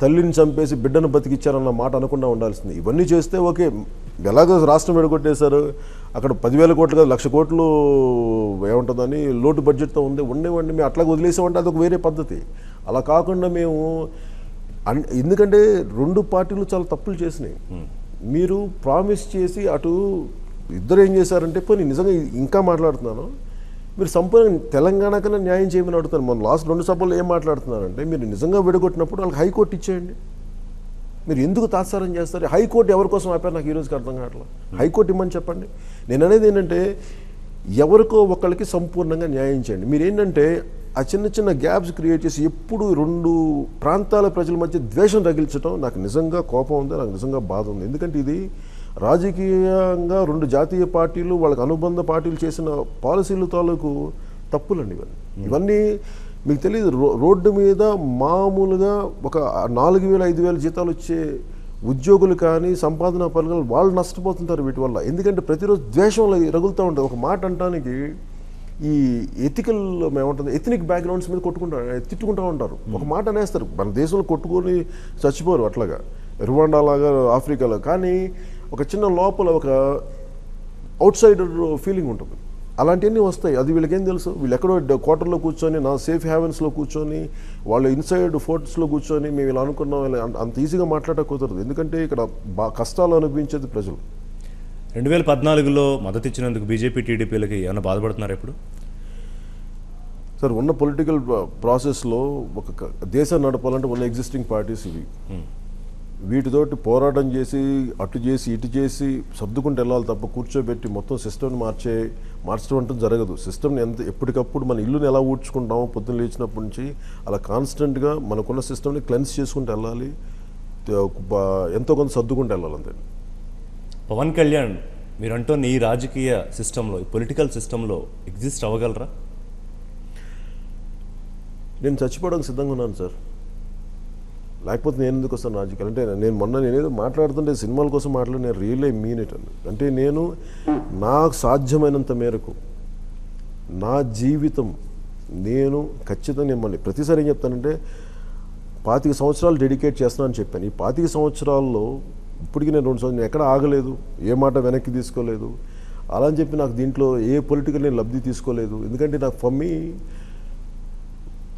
తల్లిని చంపేసి బిడ్డను బతికిచ్చారన్న మాట అనకుండా ఉండాల్సింది. ఇవన్నీ చేస్తే ఓకే. ఎలాగో రాష్ట్రం విడగొట్టేశారు, అక్కడ 10,000 కోట్లు కాదు 1,00,000 కోట్లు ఏముంటుందని లోటు బడ్జెట్తో ఉండేవండి. మేము అట్లా వదిలేసామంటే అదొక వేరే పద్ధతి. అలా కాకుండా మేము ఎందుకంటే 2 పార్టీలు చాలా తప్పులు చేసినాయి. మీరు ప్రామిస్ చేసి అటు ఇద్దరు ఏం చేశారంటే పోనీ నిజంగా ఇంకా మాట్లాడుతున్నాను, మీరు సంపూర్ణ తెలంగాణ కన్నా న్యాయం చేయమని అడుగుతాను. మన లాస్ట్ 2 సభల్లో ఏం మాట్లాడుతున్నారంటే, మీరు నిజంగా విడగొట్టినప్పుడు వాళ్ళకి హైకోర్టు ఇచ్చేయండి. మీరు ఎందుకు తాత్సారం చేస్తారు? హైకోర్టు ఎవరి కోసం ఆపారు నాకు ఈరోజుకి అర్థం కావట్లేదు. హైకోర్టు ఇమ్మని చెప్పండి. నేను అనేది ఏంటంటే ఎవరికో ఒకళ్ళకి సంపూర్ణంగా న్యాయం చేయండి. మీరు ఏంటంటే ఆ చిన్న గ్యాప్స్ క్రియేట్ చేసి ఎప్పుడు 2 ప్రాంతాల ప్రజల మధ్య ద్వేషం రగిల్చడం నాకు నిజంగా కోపం ఉంది, నాకు నిజంగా బాధ ఉంది. ఎందుకంటే ఇది రాజకీయంగా 2 జాతీయ పార్టీలు వాళ్ళకి అనుబంధ పార్టీలు చేసిన పాలసీలు తాలూకు తప్పులండి ఇవన్నీ. మీకు తెలియదు, రోడ్డు మీద మామూలుగా ఒక 4,000-5,000 జీతాలు వచ్చే ఉద్యోగులు కానీ సంపాదన పనులు వాళ్ళు నష్టపోతుంటారు వీటి వల్ల. ఎందుకంటే ప్రతిరోజు ద్వేషంలో రగులుతూ ఉంటుంది. ఒక మాట అంటానికి ఈ ఎథనిక్ బ్యాక్గ్రౌండ్స్ మీద తిట్టుకుంటూ ఉంటారు. ఒక మాట అనేస్తారు. మన దేశంలో కొట్టుకొని చచ్చిపోరు అట్లాగా. రువాండా లాగా ఆఫ్రికాలో. కానీ ఒక చిన్న లోపల ఒక అవుట్ సైడర్ ఫీలింగ్ ఉంటుంది. అలాంటివన్నీ వస్తాయి. అది వీళ్ళకేం తెలుసు? వీళ్ళు ఎక్కడో క్వార్టర్లో కూర్చొని, నా సేఫ్ హ్యావెన్స్లో కూర్చొని, వాళ్ళు ఇన్సైడ్ ఫోర్ట్స్లో కూర్చొని మేము ఇలా అనుకున్నాం, ఇలా అంత ఈజీగా మాట్లాడక కుదరదు. ఎందుకంటే ఇక్కడ కష్టాలు అనుభవించేది ప్రజలు. 2014లో మద్దతు ఇచ్చినందుకు బీజేపీ టీడీపీలకి ఏమైనా బాధపడుతున్నారు ఇప్పుడు? సార్, ఉన్న పొలిటికల్ ప్రాసెస్లో ఒక దేశం నడపాలంటే ఉన్న ఎగ్జిస్టింగ్ పార్టీస్ ఇవి. వీటితోటి పోరాటం చేసి అటు చేసి ఇటు చేసి సర్దుకుంటూ వెళ్ళాలి తప్ప కూర్చోబెట్టి మొత్తం సిస్టమ్ని మార్చడం అంటూ జరగదు. సిస్టమ్ని ఎప్పటికప్పుడు మన ఇల్లుని ఎలా ఊడ్చుకుంటామో పొద్దున్న లేచినప్పటి నుంచి అలా కాన్స్టెంట్గా మనకున్న సిస్టమ్ని క్లెన్స్ చేసుకుంటూ వెళ్ళాలి, ఎంతో కొంత సర్దుకుంటూ వెళ్ళాలి అంతే. పవన్ కళ్యాణ్ మీరంటున్న ఈ రాజకీయ సిస్టంలో, ఈ పొలిటికల్ సిస్టంలో ఎగ్జిస్ట్ అవ్వగలరా? నేను చచ్చిపోవడానికి సిద్ధంగా ఉన్నాను సార్. లేకపోతే నేను ఎందుకు వస్తాను రాజకీయాలు? అంటే నేనేదో మాట్లాడుతుంటే సినిమాల కోసం నేను రియల్లీ మీన్ ఇట్ అండి. అంటే నేను నాకు సాధ్యమైనంత మేరకు నా జీవితం నేను ఖచ్చితంగా మిమ్మల్ని ప్రతిసారి ఏం చెప్తానంటే 25 సంవత్సరాలు డెడికేట్ చేస్తున్నాను అని చెప్పాను. ఈ 25 సంవత్సరాల్లో ఇప్పటికీ నేను 2 సంవత్సరాలు ఎక్కడ ఆగలేదు, ఏ మాట వెనక్కి తీసుకోలేదు. అలా అని చెప్పి నాకు దీంట్లో ఏ పొలిటికల్ నేను లబ్ధి తీసుకోలేదు. ఎందుకంటే నాకు ఫర్ మీ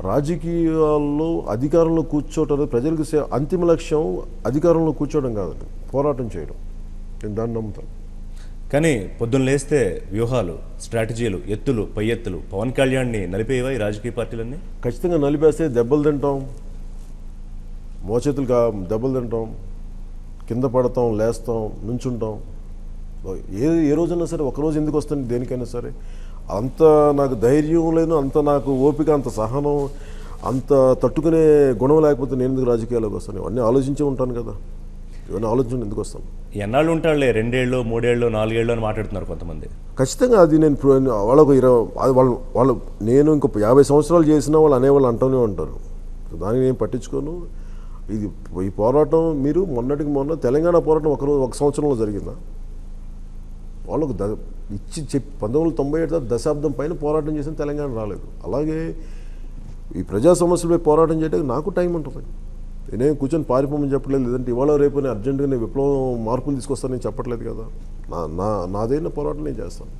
రాజకీయాల్లో అధికారంలో కూర్చోవటం ప్రజలకు అంతిమ లక్ష్యం అధికారంలో కూర్చోవడం కాదండి, పోరాటం చేయడం. నేను దాన్ని నమ్ముతాను. కానీ పొద్దున్న లేస్తే వ్యూహాలు, స్ట్రాటజీలు, ఎత్తులు పై ఎత్తులు పవన్ కళ్యాణ్ని నలిపేవా ఈ రాజకీయ పార్టీలన్నీ? ఖచ్చితంగా నలిపేస్తే దెబ్బలు తింటాం, మోచేతులు దెబ్బలు తింటాం, కింద పడతాం, లేస్తాం, నుంచుంటాం. ఏ రోజైనా సరే ఒకరోజు ఎందుకు వస్తుంది దేనికైనా సరే. అంత నాకు ధైర్యం లేదు, అంత నాకు ఓపిక, అంత సహనం, అంత తట్టుకునే గుణం లేకపోతే నేను ఎందుకు రాజకీయాల్లోకి వస్తాను? ఇవన్నీ ఆలోచించే ఉంటాను కదా. ఇవన్నీ ఆలోచించి ఎందుకు వస్తాను? ఎన్నాళ్ళు ఉంటాడులే, 2 ఏళ్ళు 3 ఏళ్ళు 4 ఏళ్ళు అని మాట్లాడుతున్నారు కొంతమంది. ఖచ్చితంగా అది నేను వాళ్ళకు వాళ్ళు నేను ఇంకో 50 సంవత్సరాలు చేసినా వాళ్ళు అనేవాళ్ళు అంటూనే ఉంటారు. దానికి నేను పట్టించుకోను. ఈ పోరాటం మీరు మొన్న తెలంగాణ పోరాటం ఒక సంవత్సరంలో జరిగిందా? వాళ్ళకు ఇచ్చి 1997 దశాబ్దం పైన పోరాటం చేసిన తెలంగాణ రాలేదు. అలాగే ఈ ప్రజా సమస్యలపై పోరాటం చేయడానికి నాకు టైం ఉంటుంది. నేనేం కూర్చొని పారిపోమని చెప్పలేదు, లేదంటే ఇవాళ రేపు నేను అర్జెంటుగా నేను విప్లవం మార్పులు తీసుకొస్తానని చెప్పట్లేదు కదా. నాదైన పోరాటం నేను చేస్తాను.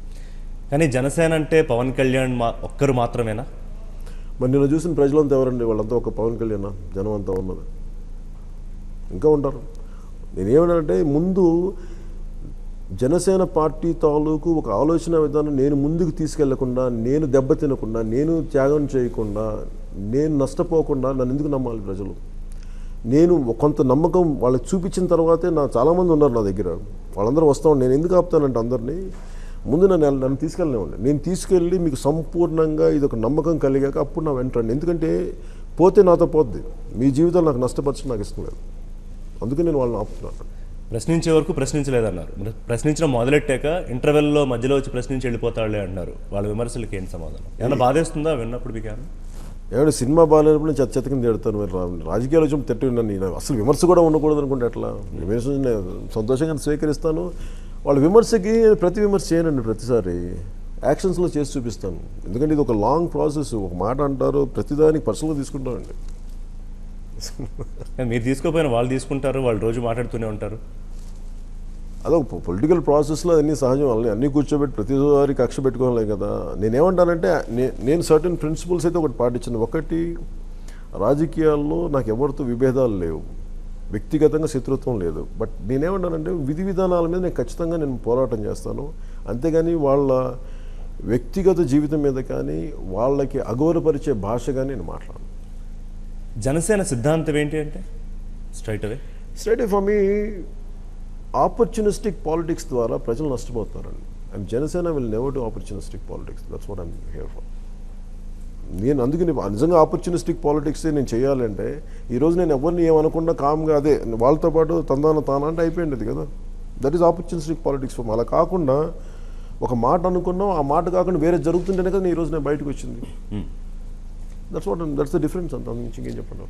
కానీ జనసేన అంటే పవన్ కళ్యాణ్ ఒక్కరు మాత్రమేనా? మరి నేను చూసిన ప్రజలంతా ఎవరండి? వాళ్ళంతా ఒక పవన్ కళ్యాణ్ జనం అంతా ఉన్నది, ఇంకా ఉంటారు. నేనేమన్నానంటే ముందు జనసేన పార్టీ తాలూకు ఒక ఆలోచన విధానం నేను ముందుకు తీసుకెళ్లకుండా, నేను దెబ్బతినకుండా, నేను త్యాగం చేయకుండా, నేను నష్టపోకుండా నన్ను ఎందుకు నమ్మాలి ప్రజలు? నేను కొంత నమ్మకం వాళ్ళకి చూపించిన తర్వాతే చాలామంది ఉన్నారు నా దగ్గర, వాళ్ళందరూ వస్తూ ఉండి నేను ఎందుకు ఆపుతానంటే అందరినీ ముందు నన్ను తీసుకెళ్ళనివ్వండి. నేను తీసుకెళ్ళి మీకు సంపూర్ణంగా ఇది ఒక నమ్మకం కలిగాక అప్పుడు నా వెంటండి. ఎందుకంటే పోతే నాతో పోద్ది, మీ జీవితాలు నాకు నష్టపరచడం నాకు ఇష్టం లేదు. అందుకే నేను వాళ్ళని ఆపుతున్నాను. ప్రశ్నించే వరకు ప్రశ్నించలేదన్నారు. ప్రశ్నించడం మొదలెట్టాక ఇంటర్వెల్లో మధ్యలో వచ్చి ప్రశ్నించి వెళ్ళిపోతాడులే అన్నారు. వాళ్ళ విమర్శలకి ఏంటి సమాధానం? ఏమన్నా బాధేస్తుందా విన్నప్పుడు మీకు? ఏమైనా సినిమా బాగాలేనప్పుడు నేను చెత్త కింద తిడతాను. మీరు రాజకీయాలు వచ్చి తిట్టు నేను అసలు విమర్శ కూడా ఉండకూడదు అనుకుంటే ఎట్లా? విమర్శ సంతోషంగా స్వీకరిస్తాను. వాళ్ళ విమర్శకి ప్రతి విమర్శ చేయనండి, ప్రతిసారి యాక్షన్స్లో చేసి చూపిస్తాను. ఎందుకంటే ఇది ఒక లాంగ్ ప్రాసెస్. ఒక మాట అంటారు, ప్రతిదానికి పర్సనల్గా తీసుకుంటానండి. మీరు తీసుకోపోయినా వాళ్ళు తీసుకుంటారు, వాళ్ళు రోజు మాట్లాడుతూనే ఉంటారు. అదొక పొలిటికల్ ప్రాసెస్లో అన్నీ సహజం. అన్నీ కూర్చోబెట్టి ప్రతిసారి కక్ష పెట్టుకోవాలి కదా. నేనేమంటానంటే నేను సర్టెన్ ప్రిన్సిపల్స్ అయితే ఒకటి పాటించాను. ఒకటి, రాజకీయాల్లో నాకు ఎవరితో విభేదాలు లేవు, వ్యక్తిగతంగా శత్రుత్వం లేదు. బట్ నేనేమంటానంటే విధి విధానాల మీద నేను ఖచ్చితంగా పోరాటం చేస్తాను. అంతేగాని వాళ్ళ వ్యక్తిగత జీవితం మీద కానీ వాళ్ళకి అగౌరవపరిచే భాష కానీ నేను మాట్లాడను. జనసేన సిద్ధాంతం ఏంటి అంటే straight away for me opportunistic politics ద్వారా ప్రజలు నష్టపోతారండి. And Janasena will never do opportunistic politics. That's what I'm here for. నేను అందుకని నిజంగా ఆపర్చునిస్టిక్ పాలిటిక్స్ నేను చేయాలంటే ఈరోజు నేను ఎవరిని ఏమనకుండా కామ్గా అదే వాళ్ళతో పాటు తానా అంటే అయిపోయింది కదా. That is opportunistic politics for. అలా కాకుండా ఒక మాట అనుకున్నాం, ఆ మాట కాకుండా వేరే జరుగుతుంటేనే కదా ఈరోజు నేను బయటకు వచ్చింది. That's the difference. అంత నుంచి ఇంకేం చెప్పండి.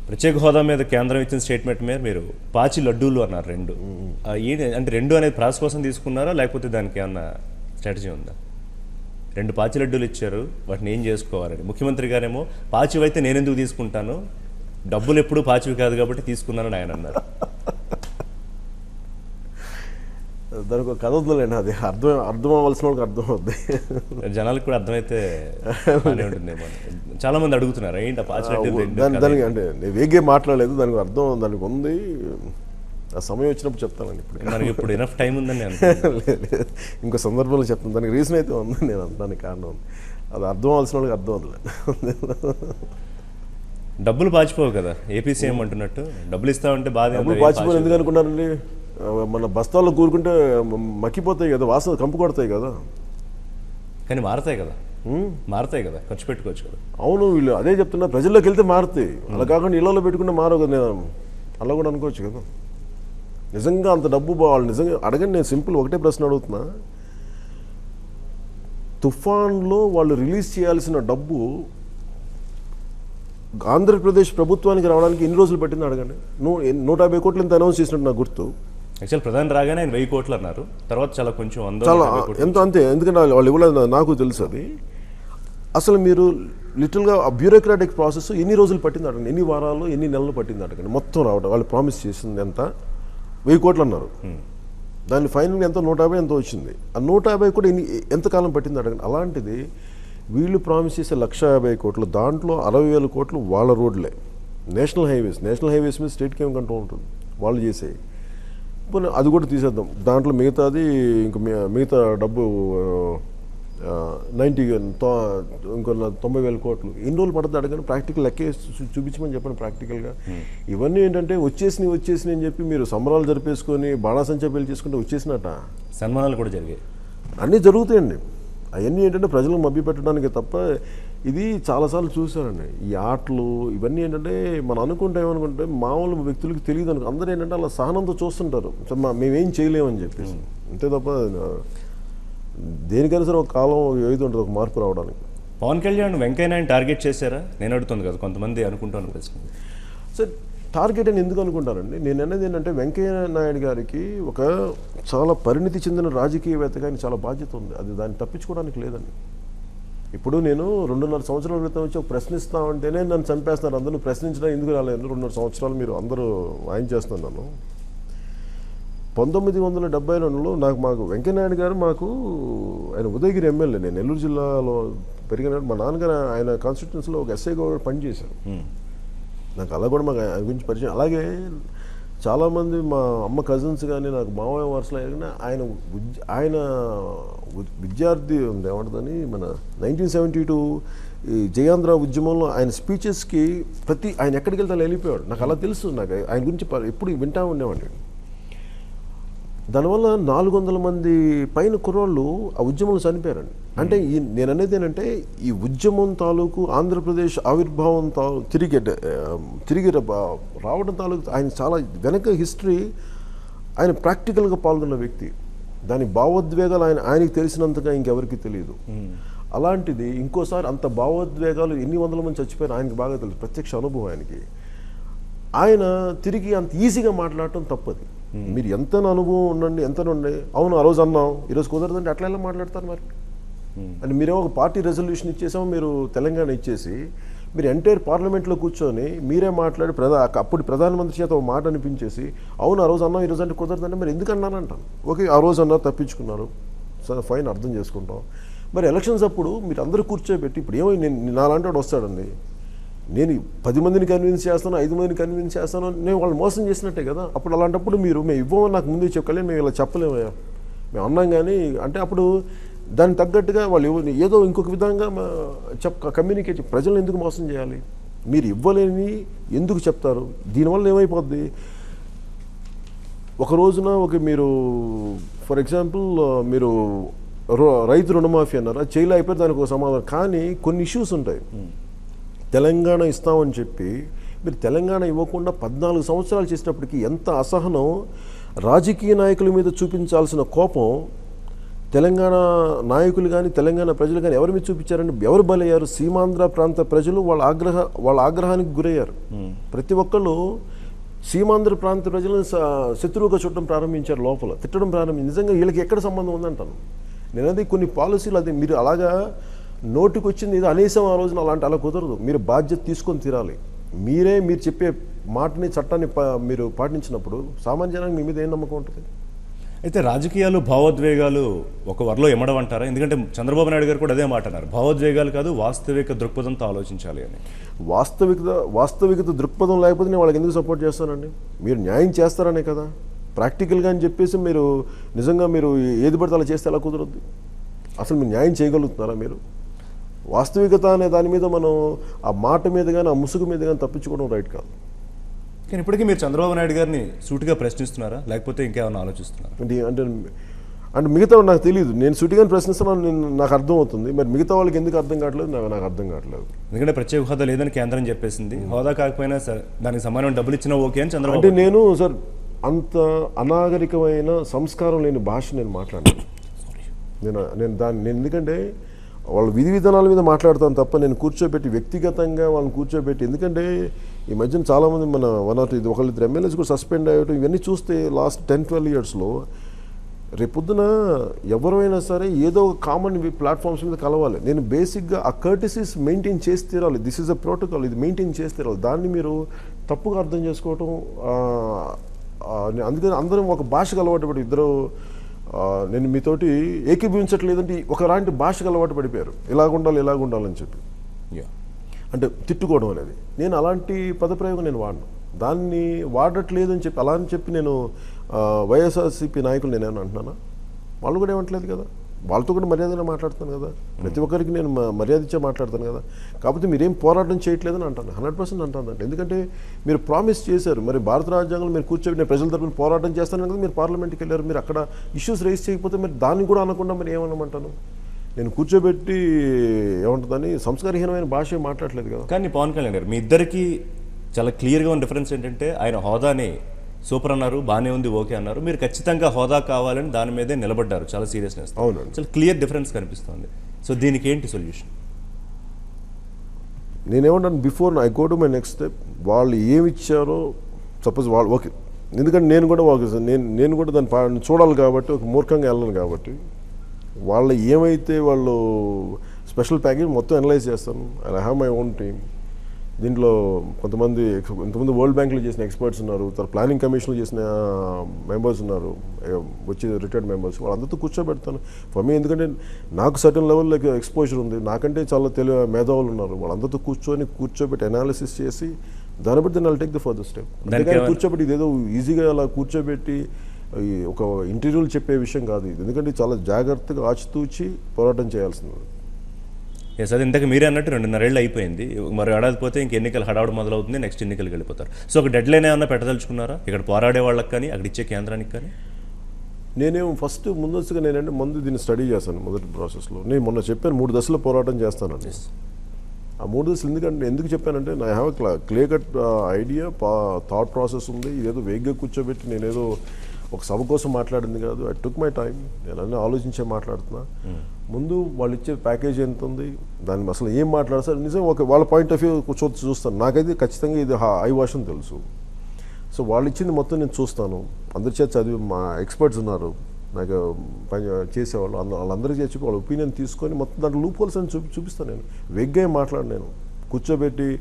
ప్రత్యేక హోదా మీద కేంద్రం ఇచ్చిన స్టేట్మెంట్ మీద మీరు పాచి లడ్డూలు అన్నారు 2. అంటే 2 అనేది ప్రాస కోసం తీసుకున్నారా, లేకపోతే దానికి ఏమన్నా స్ట్రాటజీ ఉందా? 2 పాచి లడ్డూలు ఇచ్చారు, వాటిని ఏం చేసుకోవాలని. ముఖ్యమంత్రి గారేమో పాచివి అయితే నేను ఎందుకు తీసుకుంటాను, డబ్బులు ఎప్పుడు పాచివి కాదు కాబట్టి తీసుకున్నానని ఆయన అన్నారు. దానికి ఒక కథ ఉందిలేండి, అది అర్థం అవ్వాల్సిన వాళ్ళకి అర్థం అవుద్ది. జనాలకు కూడా అర్థమైతే బాగానే ఉంటుందేమో అని. చాలా మంది అడుగుతున్నారు ఏంటి ఆ పాచినట్టు దానికి అంటే నేను వేగే మాట్లాడలేదు, దానికి అర్థం దానికి ఉంది. ఆ సమయం వచ్చినప్పుడు చెప్తానండి. ఇప్పుడు మనకి ఇప్పుడు ఎనఫ్ టైం ఉందని నేను లేదు, ఇంకో సందర్భంలో చెప్తాను. దానికి రీజన్ అయితే ఉంది, నేను దానికి కారణం ఉంది. అది అర్థం అవ్వాల్సిన వాళ్ళకి అర్థం అవుతుంది. డబ్బులు పాచిపోవు కదా ఏపీ సీఎం అంటున్నట్టు, డబ్బులు ఇస్తామంటే బాధ డబ్బులు పాచిపోయి ఎందుకు అనుకున్నారండి? మన బస్తాల్లో కూరుకుంటే మక్కిపోతాయి కదా, వాసన కంపు కొడతాయి కదా. కానీ మారతాయి కదా, మారతాయి కదా, ఖర్చు పెట్టుకోవచ్చు కదా. అవును, వీళ్ళు అదే చెప్తున్నా, ప్రజల్లోకి వెళ్తే మారుతాయి. అలా కాకుండా ఇళ్లలో పెట్టుకుంటే మారవు కదా. నేను అలా కూడా అనుకోవచ్చు కదా. నిజంగా అంత డబ్బు వాళ్ళు నిజంగా అడగండి. నేను సింపుల్ ఒకటే ప్రశ్న అడుగుతున్నా. తుఫాన్లో వాళ్ళు రిలీజ్ చేయాల్సిన డబ్బు ఆంధ్రప్రదేశ్ ప్రభుత్వానికి రావడానికి ఎన్ని రోజులు పట్టింది అడగండి. 150 కోట్లు ఎంత అనౌన్స్ చేసినట్టు నాకు గుర్తు. యాక్చువల్ ప్రధాని రాగానే ఆయన 1000 కోట్లు అన్నారు, తర్వాత చాలా కొంచెం చాలా ఎంత అంతే. ఎందుకంటే వాళ్ళు ఇవ్వలేదు, నాకు తెలుసు అది. అసలు మీరు లిటిల్గా ఆ బ్యూరోక్రాటిక్ ప్రాసెస్ ఎన్ని రోజులు పట్టింది అడగండి, ఎన్ని వారాలు ఎన్ని నెలలు పట్టింది అడగండి. మొత్తం రావడం వాళ్ళు ప్రామిస్ చేసింది ఎంత, 1000 కోట్లు అన్నారు. దాని ఫైనల్ ఎంత 150 ఎంతో వచ్చింది. ఆ 150 కూడా ఎంతకాలం పట్టింది అడగండి. అలాంటిది వీళ్ళు ప్రామిస్ చేసే 150 కోట్లు, దాంట్లో 60,000 కోట్లు వాళ్ళ రోడ్లే, నేషనల్ హైవేస్ మీద స్టేట్కి ఏం కంట్రోల్ ఉంటుంది వాళ్ళు చేసే. అది కూడా తీసేద్దాం, దాంట్లో మిగతాది ఇంకా మిగతా డబ్బు 90,000 కోట్లు ఎన్ని రోజులు పడుతుంది అడగండి. ప్రాక్టికల్ లెక్కే చూపించమని చెప్పండి ప్రాక్టికల్గా. ఇవన్నీ ఏంటంటే వచ్చేసినాయి అని చెప్పి మీరు సంబరాలు జరిపేసుకొని బాణాసంచా పెళ్లి చేసుకుంటే వచ్చేసినట్ట. సన్మానాలు కూడా జరిగాయి, అన్నీ జరుగుతాయండి. అవన్నీ ఏంటంటే ప్రజలను మభ్య పెట్టడానికి తప్ప. ఇది చాలాసార్లు చూశానండి ఈ ఆటలు ఇవన్నీ. ఏంటంటే మనం అనుకుంటే ఏమనుకుంటే మామూలు వ్యక్తులకు తెలియదు అనుకో, అందరూ ఏంటంటే అలా సహనంతో చూస్తుంటారు, మేమేం చేయలేమని చెప్పేసి. అంతే తప్ప దేనికైనా సరే ఒక కాలం ఏది ఉంటుంది, ఒక మార్పు రావడానికి. పవన్ కళ్యాణ్ వెంకయ్యనాయుడు టార్గెట్ చేశారా? నేను అడుగుతుంది కదా, కొంతమంది అనుకుంటాను ప్రశ్న. సార్ టార్గెట్ అని ఎందుకు అనుకుంటారండి? నేను అనేది ఏంటంటే వెంకయ్య నాయుడు గారికి ఒక చాలా పరిణితి చెందిన రాజకీయవేత్తగా ఆయన చాలా బాధ్యత ఉంది. అది దాన్ని తప్పించుకోవడానికి లేదండి. ఇప్పుడు నేను 2.5 సంవత్సరాల క్రితం వచ్చి ఒక ప్రశ్నిస్తామంటేనే నన్ను చంపేస్తున్నారు అందరూ. ప్రశ్నించడం ఎందుకు రాలేదు? 2.5 సంవత్సరాలు మీరు అందరూ వాయించేస్తున్నారు నన్ను. 1972లో మాకు వెంకయ్యనాయుడు గారు ఆయన ఉదయగిరి ఎమ్మెల్యే. నేను నెల్లూరు జిల్లాలో పెరిగినాడు. మా నాన్నగారు ఆయన కాన్స్టిట్యూన్సీలో ఒక ఎస్ఐగా పనిచేశారు. నాకు అలా కూడా మాకు ఆయన గురించి పరిచయం. అలాగే చాలామంది మా అమ్మ కజిన్స్ కానీ నాకు మామయ్య వరుసలో ఆయన విద్యార్థి ఏమంటుందని మన 1972 ఈ జయాంధ్ర ఉద్యమంలో ఆయన స్పీచెస్కి ఆయన ఎక్కడికి వెళ్తే వెళ్ళిపోయాడు. నాకు అలా తెలుసు. నాకు ఆయన గురించి ఎప్పుడు వింటా ఉండేవాడిని. దానివల్ల 400 మంది పైన కుర్రోళ్ళు ఆ ఉద్యమంలో చనిపోయారండి. అంటే నేను అనేది ఏంటంటే ఈ ఉద్యమం తాలూకు ఆంధ్రప్రదేశ్ ఆవిర్భావం తిరిగి రావడం తాలూకు ఆయన చాలా వెనక హిస్టరీ. ఆయన ప్రాక్టికల్గా పాల్గొన్న వ్యక్తి. దాని భావోద్వేగాలు ఆయనకి తెలిసినంతగా ఇంకెవరికి తెలియదు. అలాంటిది ఇంకోసారి అంత భావోద్వేగాలు ఎన్ని వందల మంది చచ్చిపోయారు ఆయనకి బాగా తెలుసు, ప్రత్యక్ష అనుభవం ఆయనకి. ఆయన తిరిగి అంత ఈజీగా మాట్లాడటం తప్పది. మీరు ఎంత అనుభవం ఉండండి, ఎంత ఉండే అవును ఆ రోజు అన్నాం ఈరోజు కుదరదంటే అట్లా ఎలా మాట్లాడతారు మరి? అంటే మీరేమో ఒక పార్టీ రెజల్యూషన్ ఇచ్చేసాము, మీరు తెలంగాణ ఇచ్చేసి మీరు ఎంటైర్ పార్లమెంట్లో కూర్చొని మీరే మాట్లాడి అప్పుడు ప్రధానమంత్రి చేత ఒక మాట అనిపించేసి అవును ఆ రోజు అన్నాం ఈరోజు అంటే కుదరదంటే మరి ఎందుకు అన్నారంటాను. ఓకే ఆ రోజు అన్నారు, తప్పించుకున్నారు, సరే ఫైన్, అర్థం చేసుకుంటాం. మరి ఎలక్షన్స్ అప్పుడు మీరు అందరూ కూర్చోబెట్టి ఇప్పుడు ఏమో నాలాంటి వాడు వస్తాడండి, నేను 10 మందిని కన్విన్స్ చేస్తాను, 5 మందిని కన్విన్స్ చేస్తాను, నేను వాళ్ళు మోసం చేసినట్టే కదా. అప్పుడు అలాంటప్పుడు మేము ఇవ్వమని నాకు ముందే చెప్పలే, మేము ఇలా చెప్పలేమయ్యా, మేము అన్నాం కానీ అంటే అప్పుడు దానికి తగ్గట్టుగా వాళ్ళు ఏదో ఇంకొక విధంగా కమ్యూనికేట్. ప్రజలను ఎందుకు మోసం చేయాలి? మీరు ఇవ్వలేని ఎందుకు చెప్తారు? దీనివల్ల ఏమైపోద్ది, ఒక రోజున మీరు ఫర్ ఎగ్జాంపుల్ మీరు రైతు రుణమాఫీ అన్నారు, అది చేయలే అయిపోయి దానికి ఒక సమాధానం. కానీ కొన్ని ఇష్యూస్ ఉంటాయి. తెలంగాణ ఇస్తామని చెప్పి మీరు తెలంగాణ ఇవ్వకుండా 14 సంవత్సరాలు చేసినప్పటికీ ఎంత అసహనం, రాజకీయ నాయకుల మీద చూపించాల్సిన కోపం తెలంగాణ నాయకులు కానీ తెలంగాణ ప్రజలు కానీ ఎవరి మీద చూపించారంటే ఎవరు బలయ్యారు? సీమాంధ్ర ప్రాంత ప్రజలు వాళ్ళ ఆగ్రహానికి గురయ్యారు. ప్రతి ఒక్కళ్ళు సీమాంధ్ర ప్రాంత ప్రజలను శత్రువుగా చూడటం ప్రారంభించారు, లోపల తిట్టడం ప్రారంభించారు. నిజంగా వీళ్ళకి ఎక్కడ సంబంధం ఉందంటాను నేనది. కొన్ని పాలసీలు అది మీరు అలాగా నోటికి వచ్చింది ఇది అనేసం ఆ రోజున అలా కుదరదు. మీరు బాధ్యత తీసుకొని తీరాలి. మీరు చెప్పే మాటని చట్టాన్ని మీరు పాటించినప్పుడు సామాన్య జనానికి మీ మీద ఏం నమ్మకం ఉంటుంది? అయితే రాజకీయాలు భావోద్వేగాలు ఒక వరలో ఎమ్మడమంటారా? ఎందుకంటే చంద్రబాబు నాయుడు గారు కూడా అదే మాట అన్నారు, భావోద్వేగాలు కాదు వాస్తవిక దృక్పథంతో ఆలోచించాలి అని. వాస్తవికత దృక్పథం లేకపోతే నేను వాళ్ళకి ఎందుకు సపోర్ట్ చేస్తానండి? మీరు న్యాయం చేస్తారనే కదా. ప్రాక్టికల్గా అని చెప్పేసి మీరు నిజంగా మీరు ఏది పడితే అలా చేస్తే ఎలా కుదరద్దు? అసలు మీరు న్యాయం చేయగలుగుతున్నారా మీరు? వాస్తవికత అనే దాని మీద మనం ఆ మాట మీద కానీ ఆ ముసుగు మీద కానీ తప్పించుకోవడం రైట్ కాదు. కానీ ఇప్పటికీ మీరు చంద్రబాబు నాయుడు గారిని సూటిగా ప్రశ్నిస్తున్నారా, లేకపోతే ఇంకేమైనా ఆలోచిస్తున్నారా? అంటే మిగతా నాకు తెలియదు. నేను సూటిగానే ప్రశ్నిస్తున్నాను, నాకు అర్థం అవుతుంది. మరి మిగతా వాళ్ళకి ఎందుకు అర్థం కావట్లేదు నాకు అర్థం కావట్లేదు. ఎందుకంటే ప్రత్యేక హోదా లేదని కేంద్రం చెప్పేసింది, హోదా కాకపోయినా సరే దానికి సమానమైన డబ్బులు ఇచ్చినా ఓకే అని చంద్రబాబు. అంటే నేను సార్ అంత అనాగరికమైన సంస్కారం లేని భాష నేను మాట్లాడాను. నేను ఎందుకంటే వాళ్ళ విధి విధానాల మీద మాట్లాడతాను తప్ప నేను కూర్చోబెట్టి వ్యక్తిగతంగా వాళ్ళని కూర్చోబెట్టి, ఎందుకంటే ఈ మధ్యన చాలామంది మన 1-2 ఎమ్మెల్యేస్ కూడా సస్పెండ్ అయ్యటం ఇవన్నీ చూస్తే లాస్ట్ 10-12 ఇయర్స్లో రేపొద్దున ఎవరైనా సరే ఏదో ఒక కామన్ ప్లాట్ఫామ్స్ మీద కలవాలి. నేను బేసిక్గా ఆ కర్టిసీస్ మెయింటైన్ చేసి తీరాలి. దిస్ ఈజ్ అ ప్రోటోకాల్, ఇది మెయింటైన్ చేసి తీరాలి. దాన్ని మీరు తప్పుగా అర్థం చేసుకోవటం, అందుకని అందరం ఒక భాషకు అలవాటు పడి ఇద్దరు నేను మీతోటి ఏకీభవించట్లేదంటే ఒకలాంటి భాషకు అలవాటు పడిపోయారు, ఇలాగుండాలని చెప్పి. అంటే తిట్టుకోవడం అనేది నేను అలాంటి పదప్రయోగం నేను వాడను, దాన్ని వాడట్లేదు అని చెప్పి అలా అని చెప్పి నేను వైఎస్ఆర్సీపీ నాయకులు నేనేమన్నా అంటున్నానా? వాళ్ళు కూడా ఏమంటలేదు కదా, వాళ్ళతో కూడా మర్యాదగా మాట్లాడుతాను కదా, ప్రతి ఒక్కరికి నేను మర్యాద ఇచ్చే మాట్లాడతాను కదా. కాకపోతే మీరేం పోరాటం చేయట్లేదని అంటాను, 100% అంటాను. ఎందుకంటే మీరు ప్రామిస్ చేశారు, మరి భారత రాజ్యాంగంలో మీరు కూర్చొని నేను ప్రజల తరపున పోరాటం చేస్తాను కదా, మీరు పార్లమెంట్కి వెళ్ళారు, మీరు అక్కడ ఇష్యూస్ రైజ్ చేయకపోతే మరి దాన్ని కూడా అనకుండా మరి ఏమనమంటాను? నేను కూర్చోబెట్టి ఏమంటుందని సంస్కారహీనమైన భాష మాట్లాడలేదు కదా. కానీ పవన్ కళ్యాణ్ గారు మీ ఇద్దరికి చాలా క్లియర్గా ఉన్న డిఫరెన్స్ ఏంటంటే ఆయన హోదాని సూపర్ అన్నారు, బాగానే ఉంది, ఓకే అన్నారు. మీరు ఖచ్చితంగా హోదా కావాలని దాని మీదే నిలబడ్డారు, చాలా సీరియస్నెస్. అవునండి, చాలా క్లియర్ డిఫరెన్స్ కనిపిస్తుంది. సో దీనికి ఏంటి సొల్యూషన్? నేనేమంటాను, before I go to my next step, వాళ్ళు ఏమి ఇచ్చారో సపోజ్ వాళ్ళు ఓకే, ఎందుకంటే నేను కూడా దాన్ని చూడాలి కాబట్టి, ఒక మూర్ఖంగా వెళ్ళను కాబట్టి, వాళ్ళ ఏమైతే వాళ్ళు స్పెషల్ ప్యాకేజ్ మొత్తం అనలైజ్ చేస్తాను. I have my own team. దీంట్లో ఇంతమంది వరల్డ్ బ్యాంక్లో చేసిన ఎక్స్పర్ట్స్ ఉన్నారు, తర్వాత ప్లానింగ్ కమిషన్లో చేసిన మెంబర్స్ ఉన్నారు, వచ్చి రిటైర్డ్ మెంబర్స్, వాళ్ళందరితో కూర్చోబెడతాను ఫర్ మీ. ఎందుకంటే నాకు సర్టన్ లెవెల్లో ఎక్స్పోజర్ ఉంది, నాకంటే చాలా మేధావులు ఉన్నారు, వాళ్ళందరితో కూర్చోబెట్టి అనాలిసిస్ చేసి దాన్ని బట్టి నేను టేక్ ద ఫర్దర్ స్టెప్. అందుకని కూర్చోబెట్టి ఇదేదో ఈజీగా అలా కూర్చోబెట్టి ఒక ఇంటర్వ్యూలు చెప్పే విషయం కాదు ఇది, ఎందుకంటే చాలా జాగ్రత్తగా ఆచితూచి పోరాటం చేయాల్సింది. ఎస్, అది ఇంతకు మీరే అన్నట్టు 2.5 ఏళ్ళు అయిపోయింది, మరి ఏడాది పోతే ఇంక ఎన్నికలు హడావుడు మొదలవుతుంది, నెక్స్ట్ ఎన్నికలకు వెళ్ళిపోతారు. సో ఒక డెడ్ లైన్ ఏమన్నా పెట్టదలుచుకున్నారా ఇక్కడ పోరాడే వాళ్ళకి కానీ అక్కడ ఇచ్చే కేంద్రానికి కానీ? నేనేమో ఫస్ట్ ముందస్తుగా ముందు దీన్ని స్టడీ చేశాను. మొదటి ప్రాసెస్లో నేను మొన్న చెప్పాను 3 దశలో పోరాటం చేస్తానండి. ఆ 3 దశలు ఎందుకు చెప్పానంటే I have clear cut idea, thought process ఉంది. ఇదేదో వేగ్గా కూర్చోబెట్టి నేనేదో ఒక సభ కోసం మాట్లాడింది కాదు. ఐ టుక్ మై టైం, నేను అన్నీ ఆలోచించే మాట్లాడుతున్నా. ముందు వాళ్ళు ఇచ్చే ప్యాకేజ్ ఎంత ఉంది, దాన్ని అసలు ఏం మాట్లాడతారు నిజం ఒక వాళ్ళ పాయింట్ ఆఫ్ వ్యూ చూస్తాను. నాకైతే ఖచ్చితంగా ఇది హై వర్షన్ తెలుసు. సో వాళ్ళు ఇచ్చింది మొత్తం నేను చూస్తాను. అందరి చేత చదివి మా ఎక్స్పర్ట్స్ ఉన్నారు నాకు పని చేసేవాళ్ళు, వాళ్ళందరికీ చెప్పి వాళ్ళ ఒపీనియన్ తీసుకొని మొత్తం దాంట్లో లూప్ హోల్స్ అని చూపిస్తాను. నేను వెగ్గా మాట్లాడు, నేను కూర్చోబెట్టి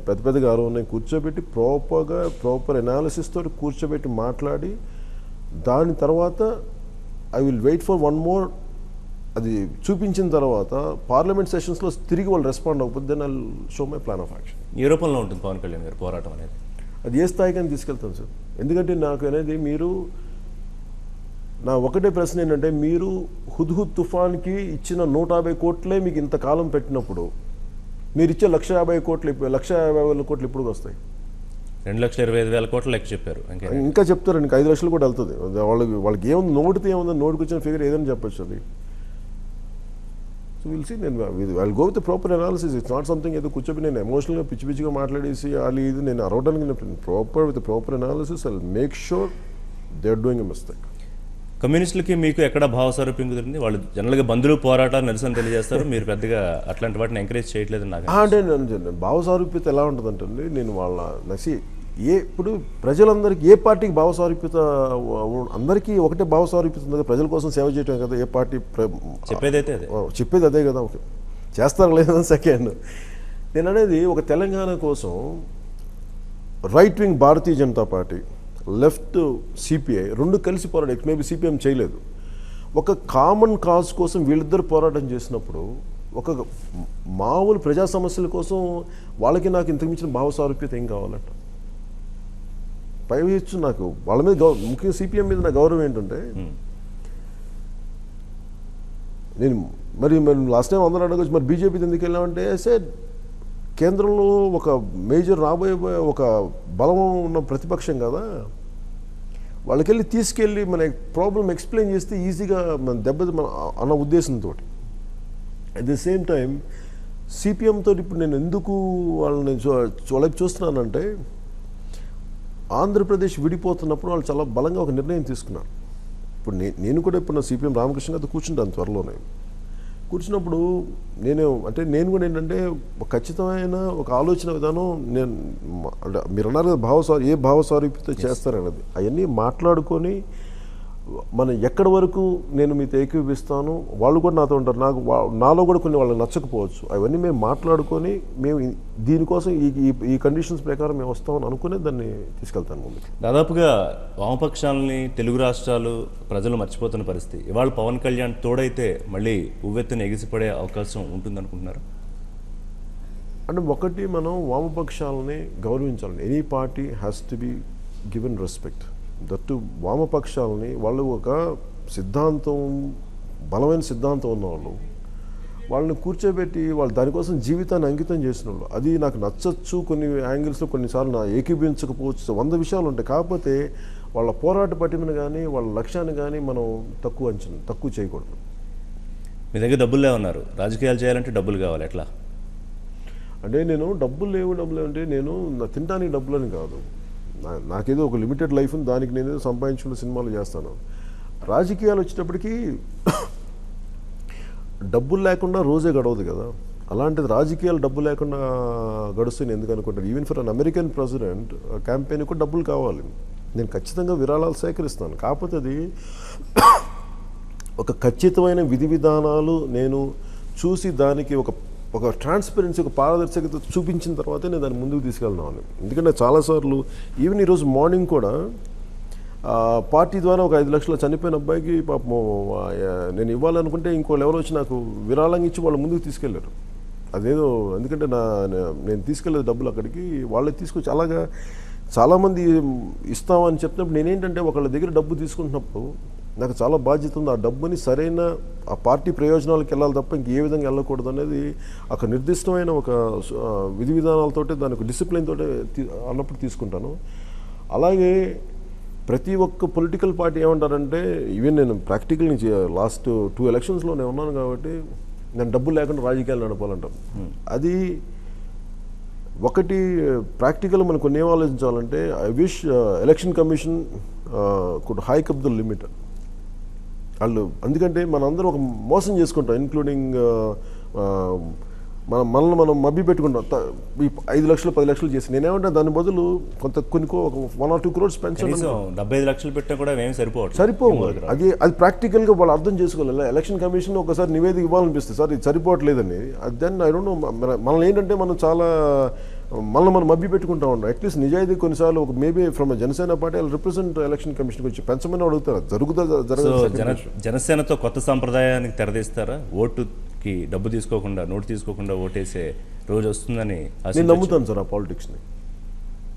పెద్దగా అరవన్నాయి కూర్చోబెట్టి ప్రాపర్ అనాలిసిస్ తోటి కూర్చోబెట్టి మాట్లాడి దాని తర్వాత I will wait for 1 more. అది చూపించిన తర్వాత పార్లమెంట్ సెషన్స్లో తిరిగి వాళ్ళు రెస్పాండ్ అవ్వకపోతే then I will show my plan of action. ఏ రూపంలో ఉంటుంది పవన్ కళ్యాణ్ గారు పోరాటం అనేది? అది ఏ స్థాయికని తీసుకెళ్తాను సార్. ఎందుకంటే నాకు అనేది మీరు నా ఒకటే ప్రశ్న ఏంటంటే, మీరు హుద్హుద్ తుఫాన్కి ఇచ్చిన 150 కోట్లే మీకు ఇంతకాలం పెట్టినప్పుడు మీరు ఇచ్చే 150 కోట్లు ఇప్పుడు వస్తాయి? 2,25,000 కోట్లు లెక్క చెప్పారు, ఇంకా చెప్తారు. ఇంకా 5 లక్షలు కూడా వెళ్తుంది. వాళ్ళకి ఏముంది, నోటితో ఏముంది, నోటికి వచ్చిన ఫిగర్ ఏదైనా చెప్పచ్చు. అది so will see. I go with proper analysis. It's not something ఏదో కూర్చోబెట్టి నేను ఎమోషనల్గా పిచ్చిగా మాట్లాడేసి ఇది నేను అరవడానికి with proper analysis I will make sure they are doing a mistake. కమ్యూనిస్టులకి మీకు ఎక్కడ భావస్వరూప్యం కుదిరింది? వాళ్ళు జనరల్గా బంధువులు పోరాటాలు నిరసన తెలియజేస్తారు, మీరు పెద్దగా అట్లాంటి వాటిని ఎంకరేజ్ చేయట్లేదు నాకు అంటే. భావస్వరూప్యత ఎలా ఉంటుందంటే, నేను వాళ్ళ ఇప్పుడు ప్రజలందరికీ ఏ పార్టీకి భావస్వారూప్యత, అందరికీ ఒకటే భావస్వారూప్యత ఉంది కదా, ప్రజల కోసం సేవ చేయటం కదా ఏ పార్టీ చెప్పేది అదే కదా. ఓకే, చేస్తారు లేదా సెకండ్. నేను అనేది ఒక తెలంగాణ కోసం right wing Bharatiya Janata party, left CPI రెండు కలిసి పోరాడు. మేబీ సిపిఎం చేయలేదు. ఒక కామన్ కాజ్ కోసం వీళ్ళిద్దరు పోరాటం చేసినప్పుడు ఒక మామూలు ప్రజా సమస్యల కోసం వాళ్ళకి నాకు ఇంతకు మించిన భావ సారూప్యత ఏం కావాలంట. పైవచ్చు నాకు వాళ్ళ మీద ముఖ్యంగా సిపిఎం మీద నా గౌరవం ఏంటంటే, నేను మరి లాస్ట్ టైం అందరూ అడగచ్చు మరి బీజేపీ ఎందుకు వెళ్ళామంటే సార్, కేంద్రంలో ఒక మేజర్ రాబోయే ఒక బలం ఉన్న ప్రతిపక్షం కదా, వాళ్ళకెళ్ళి తీసుకెళ్ళి మన ప్రాబ్లం ఎక్స్ప్లెయిన్ చేస్తే ఈజీగా మన మన అన్న ఉద్దేశంతో. At the same time CPM తోటి ఇప్పుడు నేను ఎందుకు వాళ్ళని వాళ్ళకి చూస్తున్నానంటే, ఆంధ్రప్రదేశ్ విడిపోతున్నప్పుడు వాళ్ళు చాలా బలంగా ఒక నిర్ణయం తీసుకున్నారు. ఇప్పుడు నేను కూడా ఇప్పుడు నా సిపిఎం రామకృష్ణ గారితో కూర్చుంటాను త్వరలోనే. కూర్చున్నప్పుడు నేను కూడా ఏంటంటే ఒక ఖచ్చితమైన ఒక ఆలోచన విధానం నేను మీరు అన్నారు కదా ఏ భావసారూప్యత చేస్తారనేది అవన్నీ మాట్లాడుకొని మనం ఎక్కడి వరకు నేను మీతో ఏకీభవిస్తాను, వాళ్ళు కూడా నాతో ఉంటారు, నాలో కూడా కొన్ని వాళ్ళకి నచ్చకపోవచ్చు, అవన్నీ మేము మాట్లాడుకొని మేము దీనికోసం ఈ కండిషన్స్ ప్రకారం మేము వస్తామని అనుకునే దాన్ని తీసుకెళ్తాను ముందు. దాదాపుగా వామపక్షాలని తెలుగు రాష్ట్రాలు ప్రజలు మర్చిపోతున్న పరిస్థితి. ఇవాళ పవన్ కళ్యాణ్ తోడైతే మళ్ళీ ఉవ్వెత్తున ఎగిసిపడే అవకాశం ఉంటుందనుకుంటున్నారు? అంటే ఒకటి, మనం వామపక్షాలని గౌరవించాలి. Any party has to be given respect. That వామపక్షాలని వాళ్ళు ఒక సిద్ధాంతం, బలమైన సిద్ధాంతం ఉన్నవాళ్ళు, వాళ్ళని కూర్చోబెట్టి వాళ్ళు దానికోసం జీవితాన్ని అంకితం చేసిన వాళ్ళు. అది నాకు నచ్చచ్చు, కొన్ని యాంగిల్స్లో కొన్నిసార్లు నా ఏకీభవించకపోవచ్చు, 100 విషయాలు ఉంటాయి. కాకపోతే వాళ్ళ పోరాట పటిమను కానీ వాళ్ళ లక్ష్యాన్ని కానీ మనం తక్కువ చేయకూడదు. మీ దగ్గర డబ్బులు లేవన్నారు, రాజకీయాలు చేయాలంటే డబ్బులు కావాలి, ఎట్లా? అంటే నేను డబ్బులు లేవు అంటే నేను తినడానికి డబ్బులని కాదు, నాకేదో ఒక లిమిటెడ్ లైఫ్ ఉంది, దానికి నేనేదో సంపాదించుకున్న సినిమాలు చేస్తాను. రాజకీయాలు వచ్చేటప్పటికి డబ్బులు లేకుండా రోజే గడవదు కదా. అలాంటిది రాజకీయాలు డబ్బు లేకుండా గడుస్తుంది ఎందుకు అనుకుంటారు? Even for an American president campaign కూడా డబ్బులు కావాలి. నేను ఖచ్చితంగా విరాళాలు సేకరిస్తాను. కాకపోతే అది ఒక ఖచ్చితమైన విధి విధానాలు నేను చూసి దానికి ఒక ట్రాన్స్పరెన్సీ, ఒక పారదర్శకత చూపించిన తర్వాతే నేను దాన్ని ముందుకు తీసుకెళ్తున్నాను. ఎందుకంటే చాలాసార్లు ఈవెన్ ఈరోజు మార్నింగ్ కూడా పార్టీ ద్వారా ఒక 5 లక్షల చనిపోయిన అబ్బాయికి పాపం నేను ఇవ్వాలనుకుంటే ఇంకోళ్ళు ఎవరో వచ్చి నాకు విరాళంగా ఇచ్చి వాళ్ళు ముందుకు తీసుకెళ్లారు. అదేదో ఎందుకంటే నేను తీసుకెళ్లేదు డబ్బులు అక్కడికి, వాళ్ళే తీసుకొచ్చి అలాగా చాలామంది ఇస్తామని చెప్పినప్పుడు నేనేంటంటే ఒకళ్ళ దగ్గర డబ్బు తీసుకుంటున్నప్పుడు నాకు చాలా బాధ్యత ఉంది. ఆ డబ్బుని సరైన ఆ పార్టీ ప్రయోజనాలకు వెళ్ళాలి తప్ప ఇంకే విధంగా వెళ్ళకూడదు అనేది ఒక నిర్దిష్టమైన ఒక విధి విధానాలతోటి దానికి డిసిప్లిన్ తోటి అన్నప్పుడు తీసుకుంటాను. అలాగే ప్రతి ఒక్క పొలిటికల్ పార్టీ ఏమంటారంటే, ఈవెన్ నేను ప్రాక్టికల్ నుంచి లాస్ట్ 2 ఎలక్షన్స్లో నేను ఉన్నాను కాబట్టి నేను డబ్బులు లేకుండా రాజకీయాలు నడపాలంటాను. అది ఒకటి ప్రాక్టికల్ మనం కొన్ని ఏం ఆలోచించాలంటే, I wish election commission could hike up the limit. వాళ్ళు ఎందుకంటే మనందరం ఒక మోసం చేసుకుంటాం, ఇన్క్లూడింగ్ మనల్ని మనం మభ్య పెట్టుకుంటాం. 5 లక్షలు 10 లక్షలు చేసి నేనేమంటే దాని బదులు కొన్ని 1 or 2 crores పెన్షన్ 75 లక్షలు పెట్టినా కూడా ఏమి సరిపోవు. అది ప్రాక్టికల్గా వాళ్ళు అర్థం చేసుకోవాలి. ఎలక్షన్ కమిషన్ ఒకసారి నివేదిక ఇవ్వాలనిపిస్తుంది, సార్ ఇది సరిపోవట్లేదని. దెన్ ఐ డోంట్ నో, మనల్ని ఏంటంటే మనం మభ్య పెట్టుకుంటా ఉంటాం. అట్లీస్ట్ నిజాయితీ కొన్నిసార్లు ఒక maybe from Janasena party represent election కమిషన్కి వచ్చి పెంచమని అడుగుతారు. జరగదు. జనసేనతో కొత్త సాంప్రదాయానికి తెరదీస్తారా? ఓటుకి డబ్బు తీసుకోకుండా, నోటు తీసుకోకుండా ఓటేసే రోజు వస్తుందని నేను నమ్ముతాను సార్ ఆ పాలిటిక్స్ని.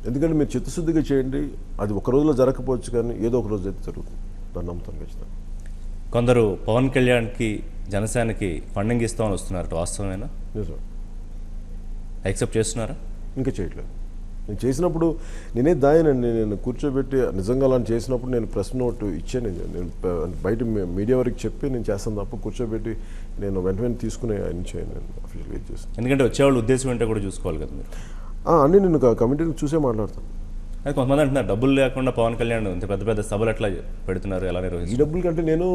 ఎందుకంటే మీరు చిత్తశుద్ధిగా చేయండి, అది ఒక రోజులో జరగకపోవచ్చు కానీ ఏదో ఒక రోజు అయితే జరుగుతుంది, దాన్ని నమ్ముతాను ఖచ్చితంగా. కొందరు పవన్ కళ్యాణ్కి జనసేనకి ఫండింగ్ ఇస్తామని వస్తున్నారు, వాస్తవమేనా? నిజం. యాక్సెప్ట్ చేస్తున్నారా? ఇంకా చేయట్లేదు. నేను చేసినప్పుడు నేను కూర్చోబెట్టి నిజంగా అలా చేసినప్పుడు నేను ప్రెస్ నోట్ ఇచ్చాను. నేను బయట మీడియా వరకు చెప్పి నేను చేస్తాను తప్ప కూర్చోబెట్టి నేను వెంటనే తీసుకునే ఆయన చేయను. నేను అఫీషియల్గా చేస్తాను. ఎందుకంటే వచ్చేవాళ్ళు ఉద్దేశం అంటే కూడా చూసుకోవాలి కదా మీరు. అన్నీ నేను కమిటీని చూసే మాట్లాడతాను. అది కొంతమంది అంటున్నారు డబ్బులు లేకుండా పవన్ కళ్యాణ్ ఇంత పెద్ద పెద్ద సభలు ఎట్లా పెడుతున్నారు, ఎలా నిర్వహిస్తారు? ఈ డబ్బుల కంటే నేను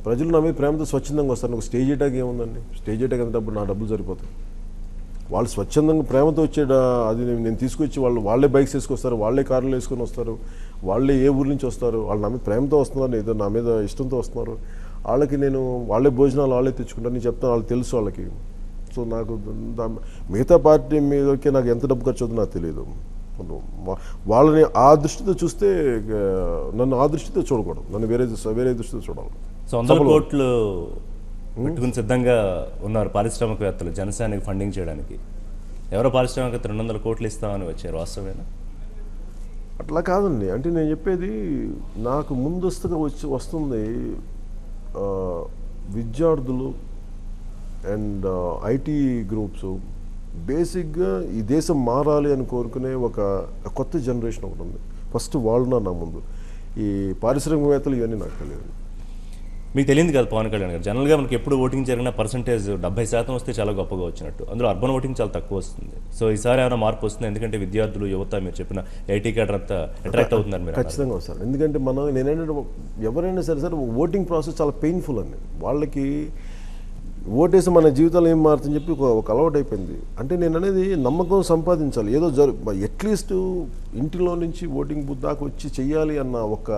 ప్రజలు నా మీద ప్రేమతో స్వచ్ఛందంగా వస్తాను. ఒక స్టేజ్ అటాక్ ఏముందండి? స్టేజ్ అటాక్ ఎంత డబ్బులు, నా డబ్బులు సరిపోతాయి. వాళ్ళు స్వచ్ఛందంగా ప్రేమతో వచ్చేదా, అది నేను తీసుకొచ్చి వాళ్ళే బైక్స్ వేసుకొస్తారు, వాళ్ళే కార్లు వేసుకొని వస్తారు, వాళ్ళే ఏ ఊరి నుంచి వస్తారు, వాళ్ళు నా మీద ప్రేమతో వస్తున్నారు, ఏదో నా మీద ఇష్టంతో వస్తున్నారు. వాళ్ళకి నేను వాళ్ళే భోజనాలు వాళ్ళే తెచ్చుకుంటాను, నేను చెప్తాను, వాళ్ళకి తెలుసు వాళ్ళకి. సో నాకు మిగతా పార్టీ మీదకి నాకు ఎంత డబ్బు ఖర్చు అవుతుందో నాకు తెలియదు. వాళ్ళని ఆ దృష్టితో చూస్తే నన్ను ఆ దృష్టితో చూడకూడదు, నన్ను వేరే దృష్టితో చూడాలి. సో 100 కోట్లు పెట్టుకుని సిద్ధంగా ఉన్నారు పారిశ్రామికవేత్తలు జనసేనకి ఫండింగ్ చేయడానికి. ఎవరో పారిశ్రామికవేత్త 200 కోట్లు ఇస్తామని వచ్చారు, వాస్తవేనా? అట్లా కాదండి. అంటే నేను చెప్పేది నాకు ముందస్తుగా వస్తుంది విద్యార్థులు అండ్ ఐటీ గ్రూప్స్. బేసిక్గా ఈ దేశం మారాలి అని కోరుకునే ఒక కొత్త జనరేషన్ ఒకటి ఉంది. ఫస్ట్ వాళ్ళు నా ముందు. ఈ పారిశ్రామికవేత్తలు ఇవన్నీ నాకు తెలియదు. మీకు తెలియదు కదా పవన్ కళ్యాణ్ గారు, జనరల్గా మనకి ఎప్పుడు ఓటింగ్ జరిగిన పర్సంటేజ్ 70% వస్తే చాలా గొప్పగా వచ్చినట్టు, అందులో అర్బన్ ఓటింగ్ చాలా తక్కువ వస్తుంది. సో ఈసారి ఏమైనా మార్పు వస్తుంది? ఎందుకంటే విద్యార్థులు, యువత, మీరు చెప్పిన ఐటీ క్యాడర్ అంతా అట్రాక్ట్ అవుతున్నారు మీరు. ఖచ్చితంగా వస్తారు. ఎందుకంటే నేనేంటంటే ఎవరైనా సరే ఓటింగ్ ప్రాసెస్ చాలా పెయిన్ఫుల్ అండి. వాళ్ళకి ఓటేసి మన జీవితాలు ఏం మారుతుందని చెప్పి ఒక అలవాటు అయిపోయింది. అంటే నేను అనేది నమ్మకం సంపాదించాలి, ఏదో అట్లీస్ట్ ఇంటిలో నుంచి ఓటింగ్ బూత్ దాకా వచ్చి చెయ్యాలి అన్న ఒక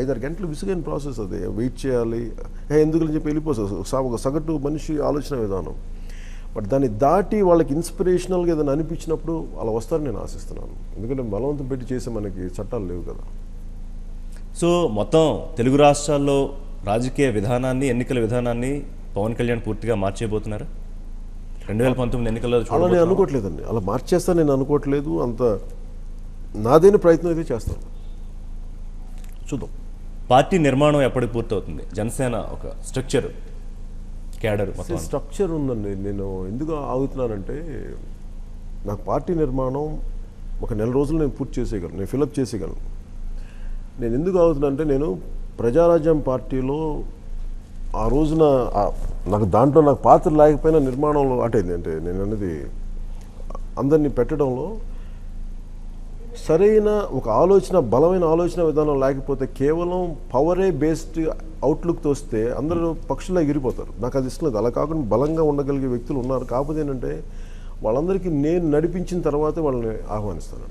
5-6 గంటలు విసుగైన ప్రాసెస్. అది వెయిట్ చేయాలి, ఎందుకుని చెప్పి వెళ్ళిపోతుంది ఒక సగటు మనిషి ఆలోచన విధానం. బట్ దాన్ని దాటి వాళ్ళకి ఇన్స్పిరేషనల్గా ఏదైనా అనిపించినప్పుడు అలా వస్తారని నేను ఆశిస్తున్నాను. ఎందుకంటే బలవంతం పెట్టి చేసే మనకి చట్టాలు లేవు కదా. సో మొత్తం తెలుగు రాష్ట్రాల్లో రాజకీయ విధానాన్ని, ఎన్నికల విధానాన్ని పవన్ కళ్యాణ్ పూర్తిగా మార్చేయబోతున్నారు 2019 ఎన్నికల్లో? అలా నేను అనుకోవట్లేదండి, అలా మార్చేస్తాను నేను అనుకోవట్లేదు. అంత నాదైన ప్రయత్నం అయితే చేస్తాను, చూద్దాం. పార్టీ నిర్మాణం ఎప్పటికి పూర్తవుతుంది? జనసేన ఒక స్ట్రక్చర్, క్యాడర్, స్ట్రక్చర్ ఉందండి. నేను ఎందుకు ఆగుతున్నానంటే నాకు పార్టీ నిర్మాణం ఒక నెల రోజులు నేను పూర్తి చేసేయగలను, నేను ఫిలప్ చేసేయగలను. నేను ఎందుకు ఆగుతున్నానంటే నేను ప్రజారాజ్యం పార్టీలో ఆ రోజున నాకు దాంట్లో నాకు పాత్ర లేకపోయినా నిర్మాణంలో అంటే నేను అనేది అందరినీ పెట్టడంలో సరైన ఒక బలమైన ఆలోచన విధానం లేకపోతే కేవలం పవరే బేస్డ్ అవుట్లుక్తో వస్తే అందరూ పక్షుల్లో ఎగిరిపోతారు. నాకు అది ఇష్టం లేదు. అలా కాకుండా బలంగా ఉండగలిగే వ్యక్తులు ఉన్నారు. కాకపోతే ఏంటంటే వాళ్ళందరికీ నేను నడిపించిన తర్వాతే వాళ్ళని ఆహ్వానిస్తాను.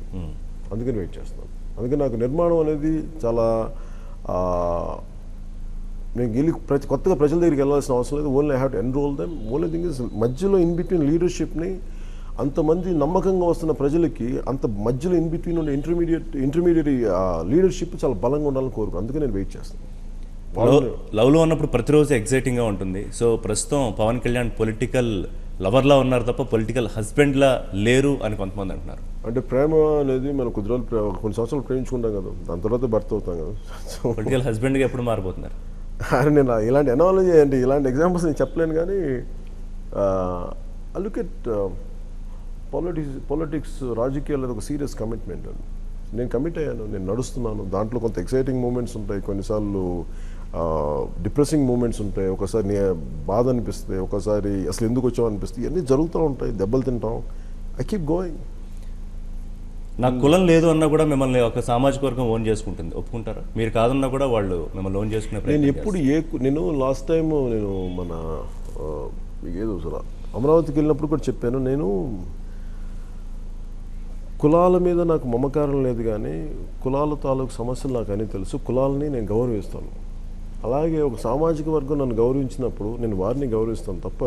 అందుకని వెయిట్ చేస్తాను. అందుకని నాకు నిర్మాణం అనేది చాలా నేను కొత్తగా ప్రజల దగ్గరికి వెళ్ళాల్సిన అవసరం లేదు. Only I have to enrol them. Only thing is మధ్యలో ఇన్ బిట్వీన్ లీడర్షిప్ని అంతమంది నమ్మకంగా వస్తున్న ప్రజలకి అంత మధ్యలో ఇన్ బిట్వీన్ ఉండే ఇంటర్మీడియట్ లీడర్షిప్ చాలా బలంగా ఉండాలని కోరుకు. అందుకే నేను వెయిట్ చేస్తాను. లవ్లో ఉన్నప్పుడు ప్రతిరోజు ఎగ్జైటింగ్గా ఉంటుంది. సో ప్రస్తుతం పవన్ కళ్యాణ్ పొలిటికల్ లవర్లా ఉన్నారు తప్ప పొలిటికల్ హస్బెండ్లా లేరు అని కొంతమంది అంటున్నారు. అంటే ప్రేమ అనేది మనం కొన్ని సంవత్సరాలు ప్రేమించుకుంటాం కదా, దాని తర్వాత భర్త అవుతాం కదా. పొలిటికల్ హస్బెండ్గా ఎప్పుడు మారిపోతున్నారు? అని నేను ఇలాంటి ఎనాలజీ అంటే ఇలాంటి ఎగ్జాంపుల్స్ నేను చెప్పలేను. కానీ లుక్ ఎట్ పాలిటిక్స్, రాజకీయాలు అనేది ఒక సీరియస్ కమిట్మెంట్ అని నేను కమిట్ అయ్యాను. నేను నడుస్తున్నాను. దాంట్లో కొంత ఎక్సైటింగ్ మూమెంట్స్ ఉంటాయి, కొన్నిసార్లు డిప్రెసింగ్ మూమెంట్స్ ఉంటాయి, ఒకసారి బాధ అనిపిస్తుంది, ఒకసారి అసలు ఎందుకు వచ్చావు అనిపిస్తుంది. ఇవన్నీ జరుగుతూ ఉంటాయి, దెబ్బలు తింటాం. I keep going. నాకు కులం లేదు అన్నా కూడా మిమ్మల్ని ఒక సామాజిక వర్గం ఓన్ చేసుకుంటుంది, ఒప్పుకుంటారా? మీరు కాదన్నా కూడా వాళ్ళు మిమ్మల్ని ఓన్ చేసుకునే నేను ఎప్పుడు నేను లాస్ట్ టైం నేను మన ఏదో అసలు అమరావతికి వెళ్ళినప్పుడు కూడా చెప్పాను. నేను కులాల మీద నాకు మమకారం లేదు, కానీ కులాల తాలూకు సమస్యలు నాకు అన్నీ తెలుసు. కులాలని నేను గౌరవిస్తాను. అలాగే ఒక సామాజిక వర్గం నన్ను గౌరవించినప్పుడు నేను వారిని గౌరవిస్తాను తప్ప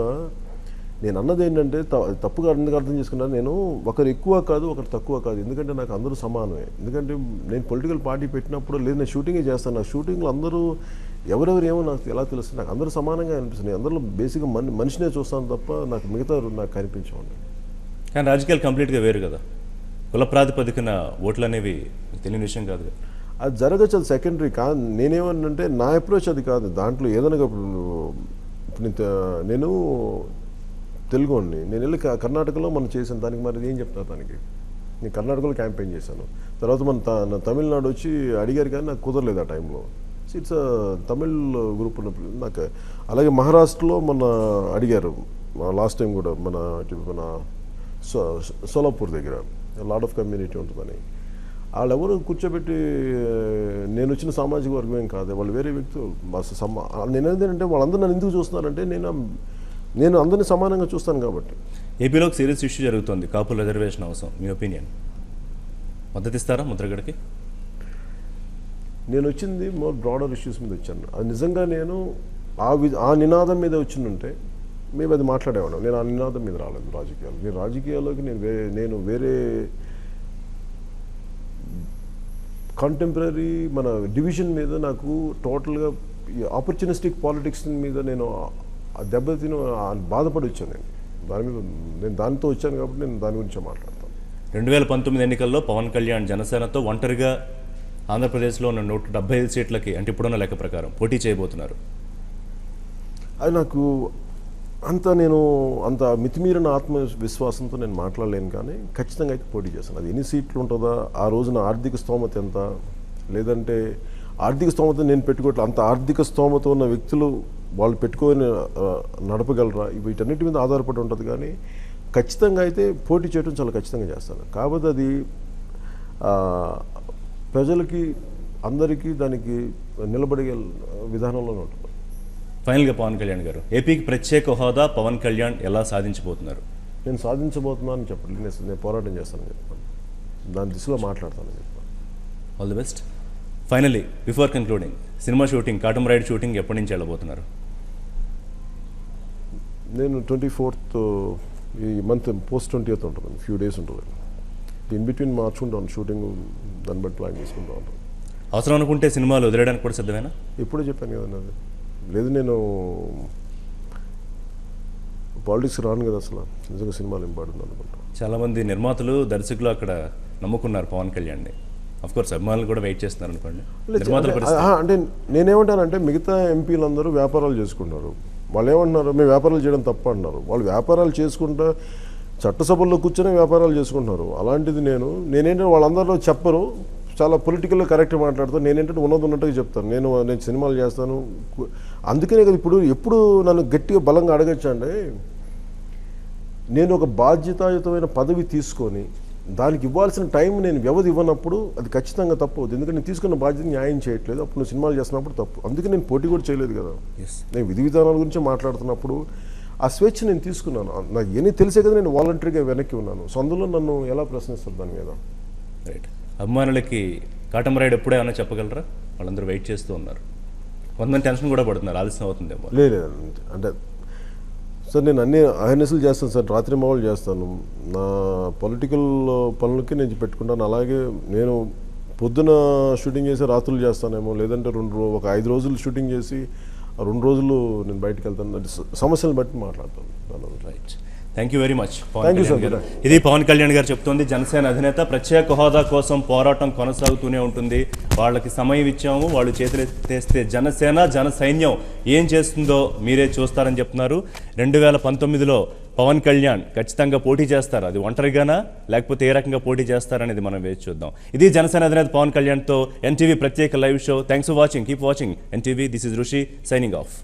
నేను అన్నది ఏంటంటే తప్పుగా ఎందుకు అర్థం చేసుకున్నాను. నేను ఒకరు ఎక్కువ కాదు, ఒకరు తక్కువ కాదు. ఎందుకంటే నాకు అందరూ సమానమే. ఎందుకంటే నేను పొలిటికల్ పార్టీ పెట్టినప్పుడు లేదు, నేను షూటింగే చేస్తాను. నాకు షూటింగ్లో అందరూ ఎవరెవరు ఏమో నాకు ఎలా తెలుస్తుంది. నాకు అందరూ సమానంగా అనిపిస్తుంది. అందరిలో బేసిక్గా మనిషినే చూస్తాను తప్ప నాకు మిగతా నాకు కనిపించవండి. కానీ రాజకీయాలు కంప్లీట్గా వేరు కదా. కుల ప్రాతిపదికన ఓట్లు అనేవి తెలియని విషయం కాదు కదా. అది జరగచ్చు, అది సెకండరీ కాదు. నేనేమన్నంటే నా అప్రోచ్ అది కాదు. దాంట్లో ఏదైనా నేను తెలుగు అండి. నేను వెళ్ళి కర్ణాటకలో మనం చేసిన దానికి మరి ఏం చెప్తాను దానికి. నేను కర్ణాటకలో క్యాంపెయిన్ చేశాను. తర్వాత మన తమిళనాడు వచ్చి అడిగారు కానీ నాకు కుదరలేదు ఆ టైంలో. ఇట్స్ తమిళ్ గ్రూప్ ఉన్నప్పుడు నాకు. అలాగే మహారాష్ట్రలో మన అడిగారు లాస్ట్ టైం కూడా మన సోలాపూర్ దగ్గర లాట్ ఆఫ్ కమ్యూనిటీ ఉంటుందని. వాళ్ళు ఎవరు కూర్చోబెట్టి నేను వచ్చిన సామాజిక వర్గం ఏం కాదు, వాళ్ళు వేరే వ్యక్తులు. నేనేంటంటే వాళ్ళందరూ నన్ను ఎందుకు చూస్తున్నారంటే నేను అందరినీ సమానంగా చూస్తాను కాబట్టి. ఏపీలో ఒక సీరియస్ ఇష్యూ జరుగుతుంది, కాపుల రిజర్వేషన్ అవసరం. మీ ఒపీనియన్, మద్దతు ఇస్తారా ముద్రగడకి? నేను వచ్చింది మోర్ బ్రాడర్ ఇష్యూస్ మీద వచ్చాను. అది నిజంగా నేను ఆ నినాదం మీద వచ్చిందంటే మేము అది మాట్లాడేవాడు. నేను ఆ నినాదం మీద రాలేదు రాజకీయాలు. నేను రాజకీయాల్లోకి నేను వేరే కాంటెంపరీ మన డివిజన్ మీద నాకు టోటల్గా ఈ ఆపర్చునిస్టిక్ పాలిటిక్స్ మీద నేను ఆ దెబ్బతిని బాధపడి వచ్చాను. నేను దానితో వచ్చాను కాబట్టి నేను దాని గురించి మాట్లాడతాను. 2019 ఎన్నికల్లో పవన్ కళ్యాణ్ జనసేనతో ఒంటరిగా ఆంధ్రప్రదేశ్లో ఉన్న 175 సీట్లకి అంటే ఇప్పుడున్న లెక్క ప్రకారం పోటీ చేయబోతున్నారు. అది నాకు నేను అంత మితిమీరిన ఆత్మవిశ్వాసంతో నేను మాట్లాడలేను, కానీ ఖచ్చితంగా అయితే పోటీ చేస్తాను. అది ఎన్ని సీట్లు ఉంటుందా, ఆ రోజున ఆర్థిక స్తోమత ఎంత, లేదంటే ఆర్థిక స్తోమత నేను పెట్టుకోవట్లేదు, అంత ఆర్థిక స్తోమత ఉన్న వ్యక్తులు వాళ్ళు పెట్టుకొని నడపగలరా, వీటన్నిటి మీద ఆధారపడి ఉంటుంది. కానీ ఖచ్చితంగా అయితే పోటీ చేయడం చాలా ఖచ్చితంగా చేస్తాను. కాకపోతే అది ప్రజలకి అందరికీ దానికి నిలబడే విధానంలోనే ఉంటుంది. ఫైనల్గా పవన్ కళ్యాణ్ గారు, ఏపీకి ప్రత్యేక హోదా పవన్ కళ్యాణ్ ఎలా సాధించబోతున్నారు? నేను సాధించబోతున్నానని చెప్పండి, నేను పోరాటం చేస్తానని చెప్పాను, దాని దిశలో మాట్లాడతానని చెప్పాను. All the best. Finally before concluding, cinema shooting, Katamarayudu shooting ఎప్పటి నుంచి వెళ్ళబోతున్నారు? నేను 24th ఈ మంత్ పోస్ట్ 20th ఉంటుంది, ఫ్యూ డేస్ ఉంటుంది. ఇన్ బిట్వీన్ మార్చుకుంటాను షూటింగ్, దాన్ని బట్టి ప్లాన్ చేసుకుంటూ ఉంటాను. అవసరం అనుకుంటే సినిమాలు వదిలేయడానికి కూడా సిద్ధమేనా? ఇప్పుడే చెప్పాను కదండి, అది లేదు, నేను పాలిటిక్స్ రాను కదా అసలు, నిజంగా సినిమాలు ఇంపార్టెంట్ అనుకుంటాను. చాలామంది నిర్మాతలు, దర్శకులు అక్కడ నమ్ముకున్నారు పవన్ కళ్యాణ్ని. అఫ్ కోర్స్ అభిమానులు కూడా వెయిట్ చేస్తున్నారు అనుకోండి. అంటే నేనేమంటానంటే, మిగతా ఎంపీలందరూ వ్యాపారాలు చేసుకుంటారు. వాళ్ళు ఏమంటున్నారు, మేము వ్యాపారాలు చేయడం తప్ప అంటున్నారు. వాళ్ళు వ్యాపారాలు చేసుకుంటా చట్టసభల్లో కూర్చొని వ్యాపారాలు చేసుకుంటున్నారు. అలాంటిది నేనేంటంటే వాళ్ళందరూ చెప్పరు, చాలా పొలిటికల్గా కరెక్ట్ మాట్లాడతాను. నేనేంటంటే ఉన్నట్టుగా చెప్తాను, నేను సినిమాలు చేస్తాను. అందుకనే కదా ఎప్పుడు నన్ను గట్టిగా బలంగా అడగచ్చండి, నేను ఒక బాధ్యతాయుతమైన పదవి తీసుకొని దానికి ఇవ్వాల్సిన టైం నేను వ్యవధి ఇవ్వనప్పుడు అది ఖచ్చితంగా తప్పు అవుతుంది. ఎందుకంటే నేను తీసుకున్న బాధ్యత న్యాయం చేయట్లేదు, అప్పుడు నువ్వు సినిమాలు చేస్తున్నప్పుడు తప్పు. అందుకే నేను పోటీ కూడా చేయలేదు కదా. నేను విధి విధానాల గురించి మాట్లాడుతున్నప్పుడు ఆ స్వేచ్ఛ నేను తీసుకున్నాను. నాకు ఏమీ తెలిసే కదా నేను వాలంటరీగా వెనక్కి ఉన్నాను. సో అందులో నన్ను ఎలా ప్రశ్నిస్తారు దాని మీద? రైట్. అభిమానులకి కాటమరాయుడు ఎప్పుడే ఏమైనా చెప్పగలరా? వాళ్ళందరూ వెయిట్ చేస్తూ ఉన్నారు, కొంతమంది టెన్షన్ కూడా పడుతున్నారు, ఆలస్యం అవుతుందేమో. లేదు, అంటే సార్ నేను అన్ని అవేర్నెస్లు చేస్తాను సార్, రాత్రి మామూలు చేస్తాను. నా పొలిటికల్ పనులకి నేను పెట్టుకుంటాను. అలాగే నేను పొద్దున షూటింగ్ చేసి రాత్రులు చేస్తానేమో, లేదంటే ఒక 5 రోజులు షూటింగ్ చేసి 2 రోజులు నేను బయటకు వెళ్తాను. సమస్యలను బట్టి మాట్లాడతాను. Right. Thank you very much thank you sir. ఇది పవన్ కళ్యాణ్ గారు చెప్తోంది. జనసేన అధినేత ప్రత్యేక హోదా కోసం పోరాటం కొనసాగుతూనే ఉంటుంది. వాళ్ళకి సమయం ఇచ్చాము, వాళ్ళు చేతులెత్తేస్తే జనసేన, జన సైన్యం ఏం చేస్తుందో మీరే చూస్తారని చెప్తున్నారు. 2019లో పవన్ కళ్యాణ్ ఖచ్చితంగా పోటీ చేస్తారు. అది ఒంటరిగానా లేకపోతే ఏ రకంగా పోటీ చేస్తారనేది మనం వేచి చూద్దాం. ఇది జనసేన అధినేత పవన్ కళ్యాణ్తో ఎన్టీవీ ప్రత్యేక live show. Thanks for watching. Keep watching NTV. This is Rishi signing off.